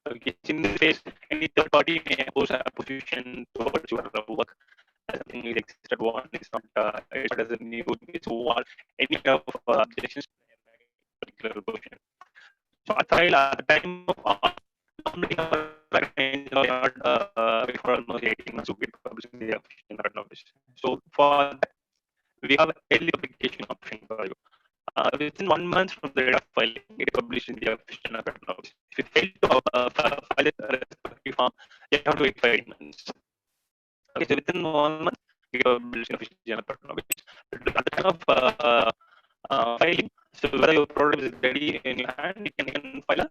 Okay. In this case, any third party may oppose a position towards your work. Something is existed one is not it doesn't new it's what any kind of objections to a particular position. So I file at the time of normally before almost 18 months to get published in the official notice. So for that, we have early publication option for you. Within 1 month from the date of filing, it is published in the official notice. If you fail to file it respective form, you have to wait 5 months. Okay, so within 1 month, we have published in official notice. At the time of filing, so whether your product is ready in your hand, you can file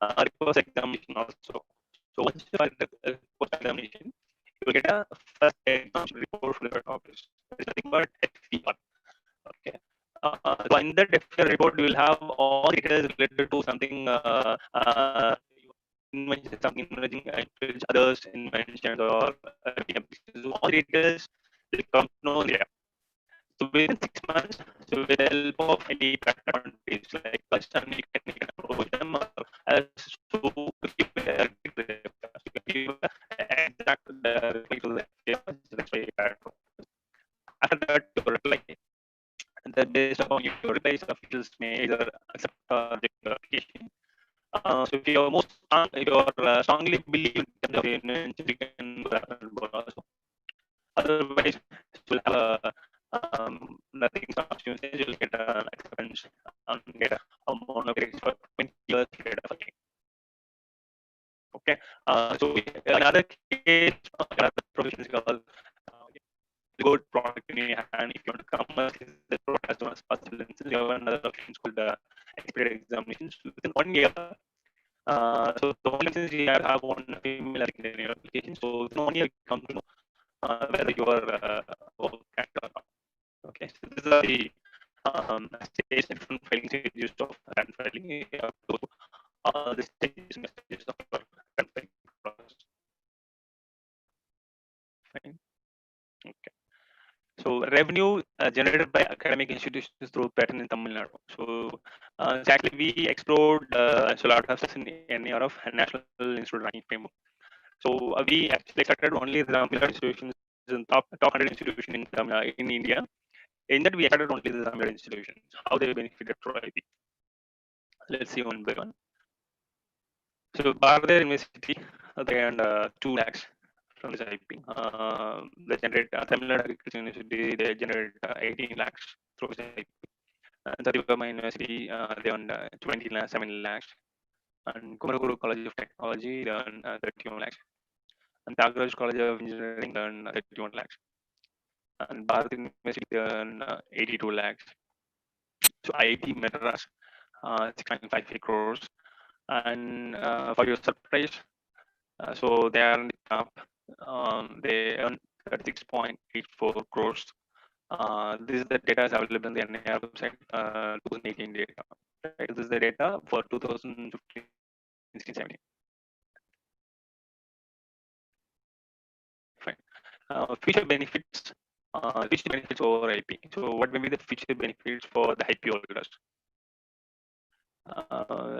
a reverse examination also. So once you file the reverse examination, you will get a first examination report from the office. It's nothing but FER. Okay. So in that FER report, you will have all details related to something invention, something emerging others inventions or all details will come to know there. So within 6 months, so with the help of any patent page like us, and you can approach them so give exact reply to the after that you reply, and then based upon your replies, officials may either accept or reject your application. So if you're if you're strongly believe in terms of your invention, you can go and go also. Otherwise, you'll have a nothing stops you. You'll get an acceptance and get a amount of credits for 20 years period of Okay, so another case, another provision is called good product in your hand. If you want to commercialize the product as soon as possible, and since you have another option called expedited examinations within 1 year. So the only since you have one female applicant in your application, so within 1 year you come to know whether you are work at or not. Okay, so these are the stage different filing stages of patent filing. You have to go through all the stages and stages of your patent filing process. Fine. Okay. So revenue generated by academic institutions through patent in Tamil Nadu. So exactly we explored so a lot of in NAR of National Institute Ranking Framework. So we actually accepted only the Tamil Nadu institutions in top 100 institution in India. In that we accepted only the Tamil Nadu institutions. How they benefited from IP. Let's see one by one. So Bharatiya University they earned 2 lakhs from this IP. They generate Tamil Nadu Agriculture University they generate 18 lakhs through this IP. And Sarathy University they earned 27 lakhs. And Kumaraguru College of Technology they earned 31 lakhs. And Thakuraj College of Engineering they earned 31 lakhs. And Bharat University they earned 82 lakhs. So IIT Madras 6.58 crores. And for your surprise, so they are in the top. They earn 36.84 crores. This is the data is available in the NIR website, 2018 data. Right? This is the data for 2015, 16, 17. Fine. Future benefits. Future benefits over IP. So what will be the future benefits for the IP holders?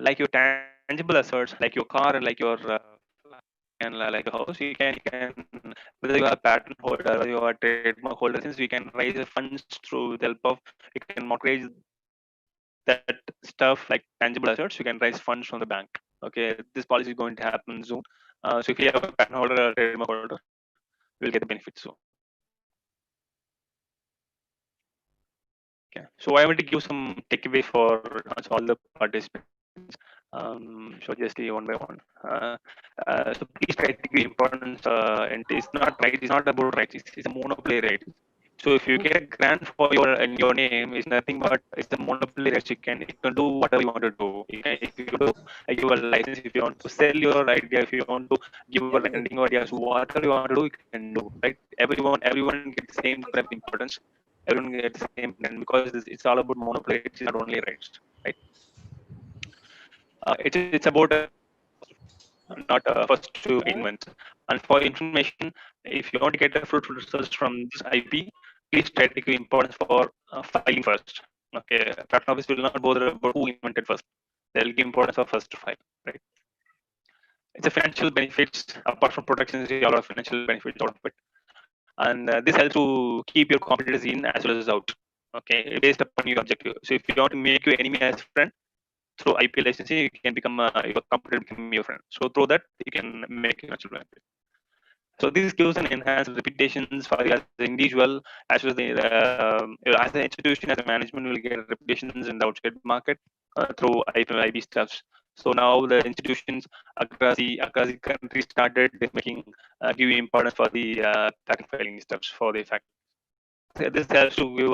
Like your tangible assets, like your car and like your and like a house, you can whether you are a patent holder or you are a trademark holder, since we can raise funds through the help of you can mortgage that stuff like tangible assets, you can raise funds from the bank. Okay, this policy is going to happen soon. So if you have a patent holder or a trademark holder, you will get the benefits soon. Okay, so I want to give some takeaways for all the participants. So just one by one. So please try to give importance. And it's not right. It's not about rights. It's a monopoly right. So if you get a grant for your in your name, it's nothing but it's a monopoly rights. You can do whatever you want to do. If you do give a license, if you want to sell your idea, if you want to give a rendering ideas, whatever you want to do, you can do. Right? Everyone gets the same kind of importance. Everyone gets the same, and because it's all about monopoly, it's not only rights. Right? It's about not first to invent. And for information, if you want to get a fruitful research from this IP, please try to give importance for filing first. Okay, patent office will not bother about who invented first. They'll give importance for first to file. Right. It's a financial benefits apart from protection. There's a lot of financial benefits out of it, and this helps to keep your competitors in as well as out. Okay, based upon your objective. So if you want to make your enemy as friend, through IP licensing, you can become your competitor become your friend. So through that, you can make natural benefit. So this gives an enhanced reputations for you as an individual, as well as an institution, as a management will get reputations in the outside market through IP stuffs. So now the institutions across the country started making giving importance for the patent filing stuffs for the fact. This helps to give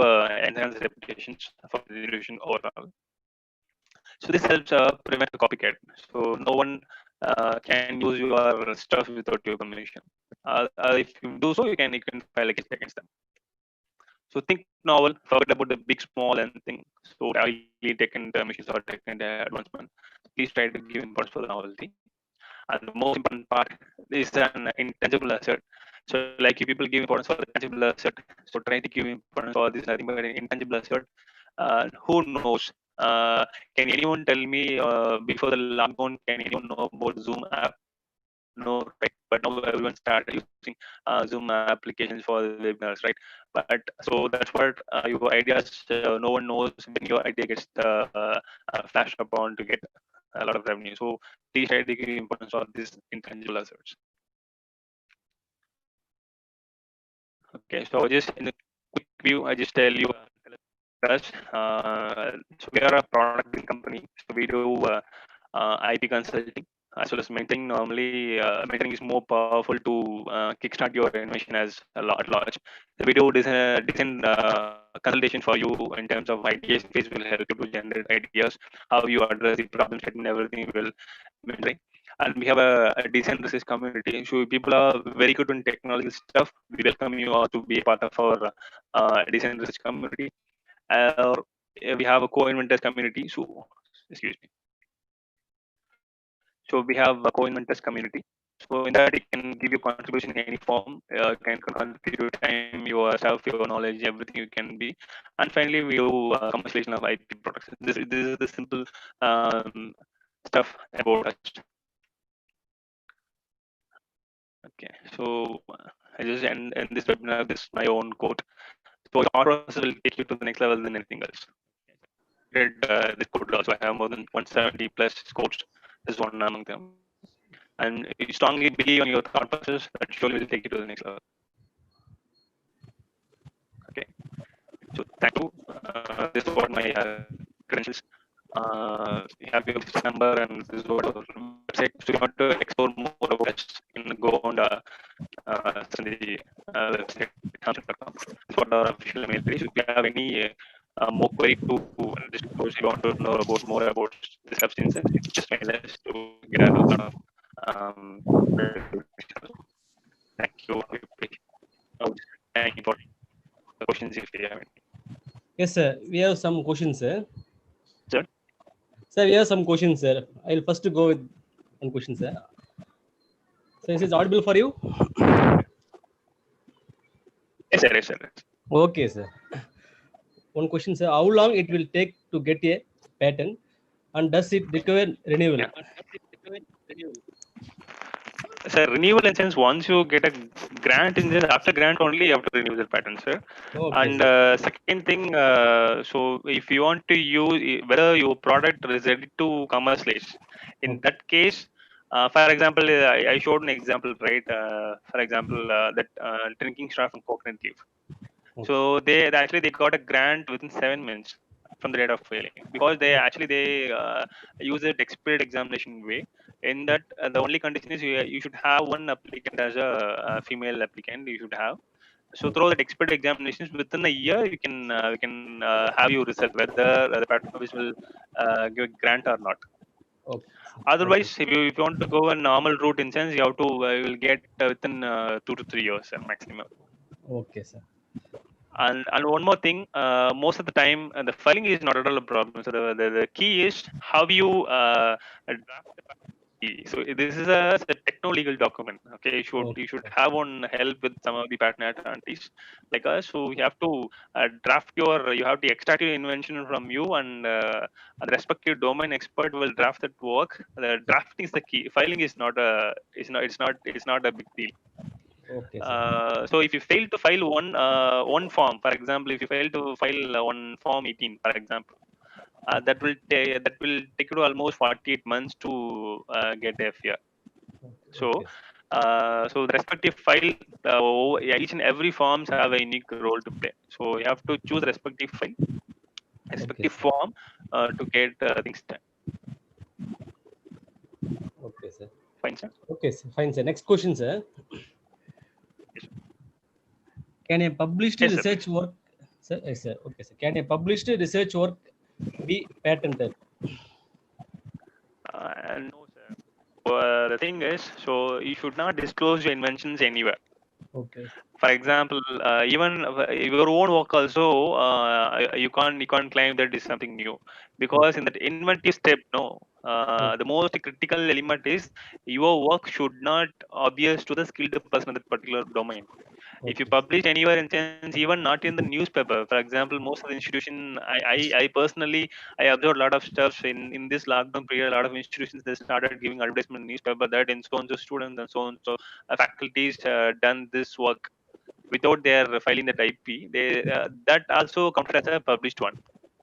enhanced reputations for the institution overall. So this helps prevent a copycat. So no one can use your stuff without your permission. If you do so, you can file a case against them. So think novel, forget about the big, small, and thing. So highly taken machines or taken advancement. Please try to give importance for the novelty. And the most important part is an intangible asset. So like if people give importance for the tangible asset, so try to give importance for this nothing but an intangible asset. Who knows? Can anyone tell me before the lockdown? Can anyone know about Zoom app? No, right? But now everyone started using Zoom applications for the webinars, right? But so that's what your ideas. No one knows when your idea gets flashed upon to get a lot of revenue. So please try to give importance on these intangible assets. Okay, so just in a quick view, I just tell you us. So we are a product company. So we do IP consulting. as well as maintaining. Normally, maintaining is more powerful to kickstart your innovation as a lot large. The video design consultation for you in terms of ideas phase will help you to generate ideas, how you address the problem statement, everything will mentoring. And we have a design research community. So people are very good in technological stuff. We welcome you all to be a part of our design research community. Or we have a co-inventors community. So excuse me. So we have a co-inventors community. So in that you can give your contribution in any form. Can contribute your time, yourself, your knowledge, everything you can be. And finally, we do commercialization of IP products. This is the simple stuff about us. Okay, so I just end this webinar with my own quote. So the thought process will take you to the next level than anything else. This quote also I have more than 170 plus quotes. This is one among them. And you strongly believe on your thought process, that surely will take you to the next level. Okay, so thank you. This is what my credentials. You have your number and this is what our website. So you want to explore more about us, you can go on the website. This is what our official email page. If you have any more query to this course, you want to know about more about the substances, just mail us to get a lot of thank you. Thank you for the questions if you have any. Yes, sir. We have some questions, sir. Sir? Sir, we have some questions, sir. I'll first go with one question, sir. So is it audible for you? Yes, sir. Yes, sir. Okay, sir. One question, sir. How long it will take to get a patent, and does it require renewal? Yeah. Sir, renewal in sense, once you get a grant, in sense, after grant only you have to renew the patent, sir. Okay, And sir. second thing, so if you want to use whether your product is ready to commercialize, in that case, for example, I showed an example, right? For example, that drinking straw from coconut leaf. So they actually they got a grant within 7 months from the date of filing, because they use a expert examination way. In that, the only condition is you should have one applicant as a female applicant. You should have. So through that expert examinations within a year, you can we can have your result whether the patent office will give a grant or not. Okay. Otherwise, if you want to go a normal route, in sense, you have to you will get within 2 to 3 years maximum. Okay, sir. And one more thing, most of the time the filing is not at all a problem. So the key is how you draft the patent. So this is a techno legal document. Okay, you should have one help with some of the patent attorneys like us. So you have to you have to extract your invention from you, and the respective domain expert will draft that work. The drafting is the key. Filing is not a big deal. Okay, sir. So if you fail to file one form, for example, if you fail to file one form 18, for example, that will take you to almost 48 months to get FIR. So Okay, so the respective file, each and every forms have a unique role to play. So you have to choose the respective file, okay, respective sir. form to get things done. Okay, sir. Fine, sir. Okay, sir. Fine, sir. Next question, sir. Can a published Yes, sir. research work, sir? Yes, sir. Okay, sir. Can a published research work be patented? No, sir. The thing is, so you should not disclose your inventions anywhere. Okay. For example, even your own work also, you can't claim that is something new, because in that inventive step, no, the most critical element is your work should not obvious to the skilled person in that particular domain. If you Okay. publish anywhere in sense, even not in the newspaper, for example, most of the institution, I personally, I observed a lot of stuff in this lockdown period. A lot of institutions, they started giving advertisement in newspaper that in so and so students and so and so faculties done this work without their filing that IP. That also counted as a published one.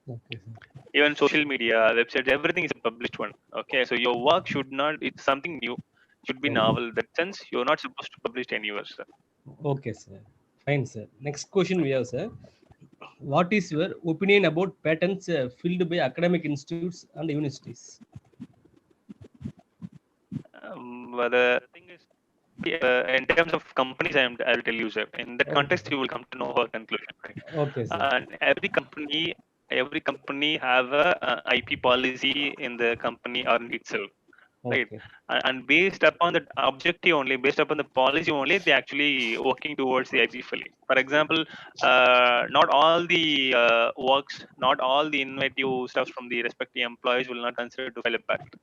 Okay, sir. Even social media, websites, everything is a published one. Okay, so your work should not, it's something new, should be Okay. novel. That sense, you're not supposed to publish anywhere, sir. Okay, sir. Fine, sir. Next question we have, sir. What is your opinion about patents filled by academic institutes and universities? the thing is, in terms of companies, I will tell you, sir. In that Okay. context, you will come to know our conclusion. Right? Okay, sir. And every company have a, IP policy in the company R&D itself, right? Okay. And based upon the objective only, based upon the policy only, they actually working towards the IP filing. For example, not all the works, not all the innovative stuff from the respective employees will not consider to file a patent.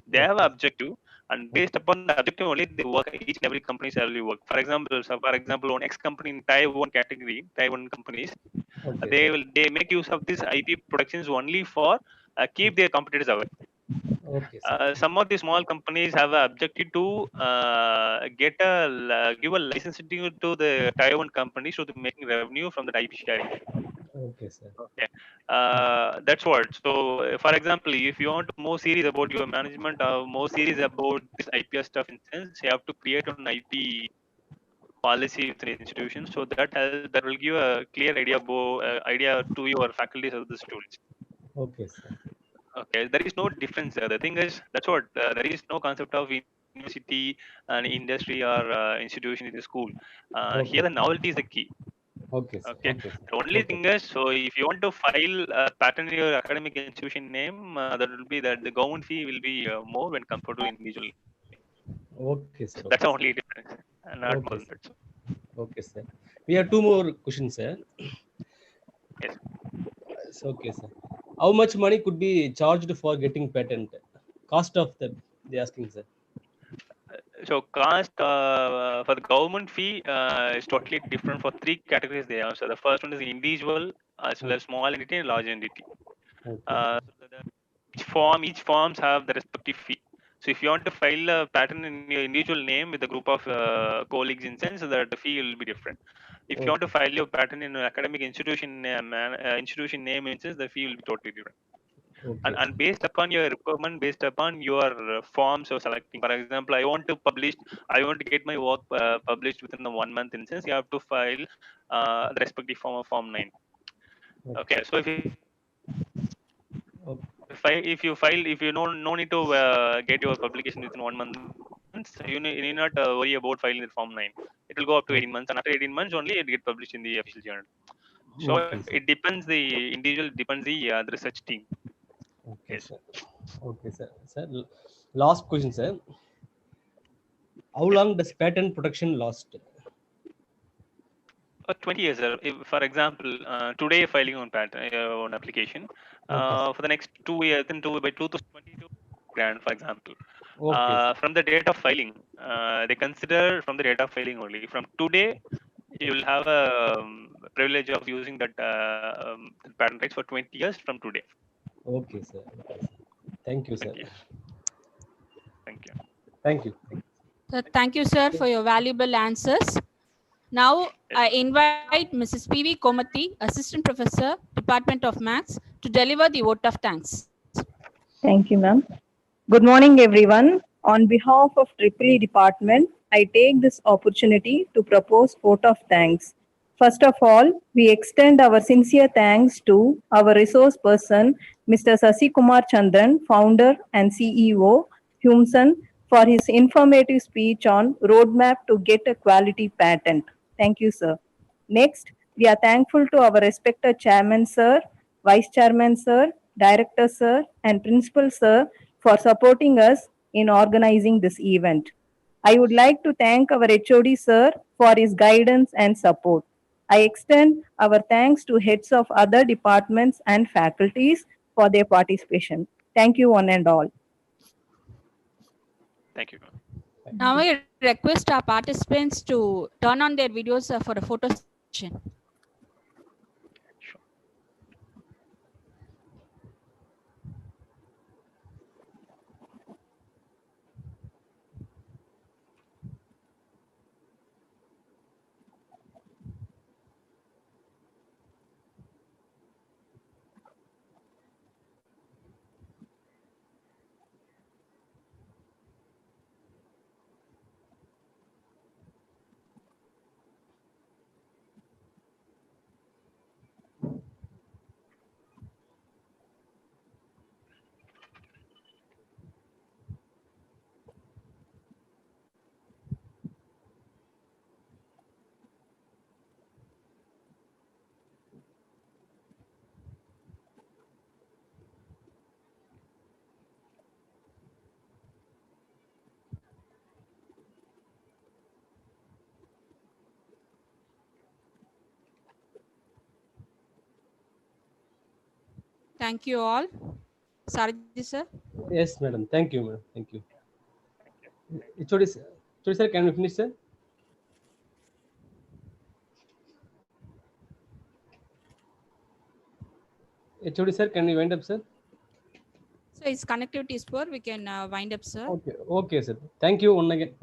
They have an Okay. objective, and based upon the objective only, they work. Each and every company shall work. For example, one X company in Taiwan category, Taiwan companies, Okay, sir. they make use of this IP protections only for keep their competitors away. Okay, sir. Some of the small companies have a objective to give a license to the Taiwan companies to the making revenue from the IP sharing. Okay, sir. Okay, that's what. So, for example, if you want more series about your management or more series about this IPS stuff, in sense, you have to create an IP policy within the institution. So that will give a clear idea to your faculties or the students. Okay, sir. Okay, there is no difference. The thing is, that's what there is no concept of university and industry or institution in the school. Here, Okay. the novelty is the key. Okay, sir. Okay, Okay, sir. the only Okay. thing is, so if you want to file a patent in your academic institution name, that will be that the government fee will be more when compared to individual. Okay, So sir. that's Okay, the sir. only difference, and not more Okay, than sir. that. So, Okay, sir. We have two more questions, sir. yes. So, okay, sir. How much money could be charged for getting patent? Cost of the they asking, sir. So cost for the government fee is totally different for three categories they have. So the first one is individual as well Okay. as small entity and large entity. Okay. Each forms have the respective fee. So if you want to file a patent in your individual name with a group of colleagues in sense that the fee will be different. If you want to Okay. file your patent in an academic institution name in sense, the fee will be totally different. And, Okay, sir. and based upon your requirement, based upon your forms you're selecting. For example, I want to get my work published within the 1 month instance. You have to file the respective form of Form 9. Okay. Okay, so Okay. if you file, if you no need to get your publication within 1 month, you need not worry about filing the Form 9. It will go up to 18 months, and after 18 months only it get published in the official journal. So Okay, sir. it depends the individual, depends the research team. Okay, Yes. sir. Okay, sir. Sir, last question, sir. How Yes. long does patent protection last? 20 years, sir. If, for example, today filing on patent on application, Okay, sir. for the next 2 years, then by 2022 grant, for example, Okay, sir. from the date of filing, they consider from the date of filing only. From today, you will have a privilege of using that patent rights for 20 years from today. Okay, sir. Okay, sir. Thank you, sir. 20 years. Thank you. Thank you. So thank you, sir, for your valuable answers. Now I invite Mrs. P.V. Komati, Assistant Professor, Department of Maths, to deliver the vote of thanks. Thank you, ma'am. Good morning, everyone. On behalf of Triple E Department, I take this opportunity to propose vote of thanks. First of all, we extend our sincere thanks to our resource person, Mr. Sasi Kumar Chandran, founder and CEO, Humson, for his informative speech on roadmap to get a quality patent. Thank you, sir. Next, we are thankful to our respected chairman, sir, vice chairman, sir, director, sir, and principal, sir, for supporting us in organizing this event. I would like to thank our HOD, sir, for his guidance and support. I extend our thanks to heads of other departments and faculties for their participation. Thank you, one and all. Thank you. Now I request our participants to turn on their videos for a photo session. Sure. Thank you all. Sarathy sir. Yes, madam. Thank you, madam. Thank you. HOD, sir, can we finish, sir? HOD, sir, can we wind up, sir? So its connectivity is poor. We can wind up, sir. Okay, okay, sir. Thank you once again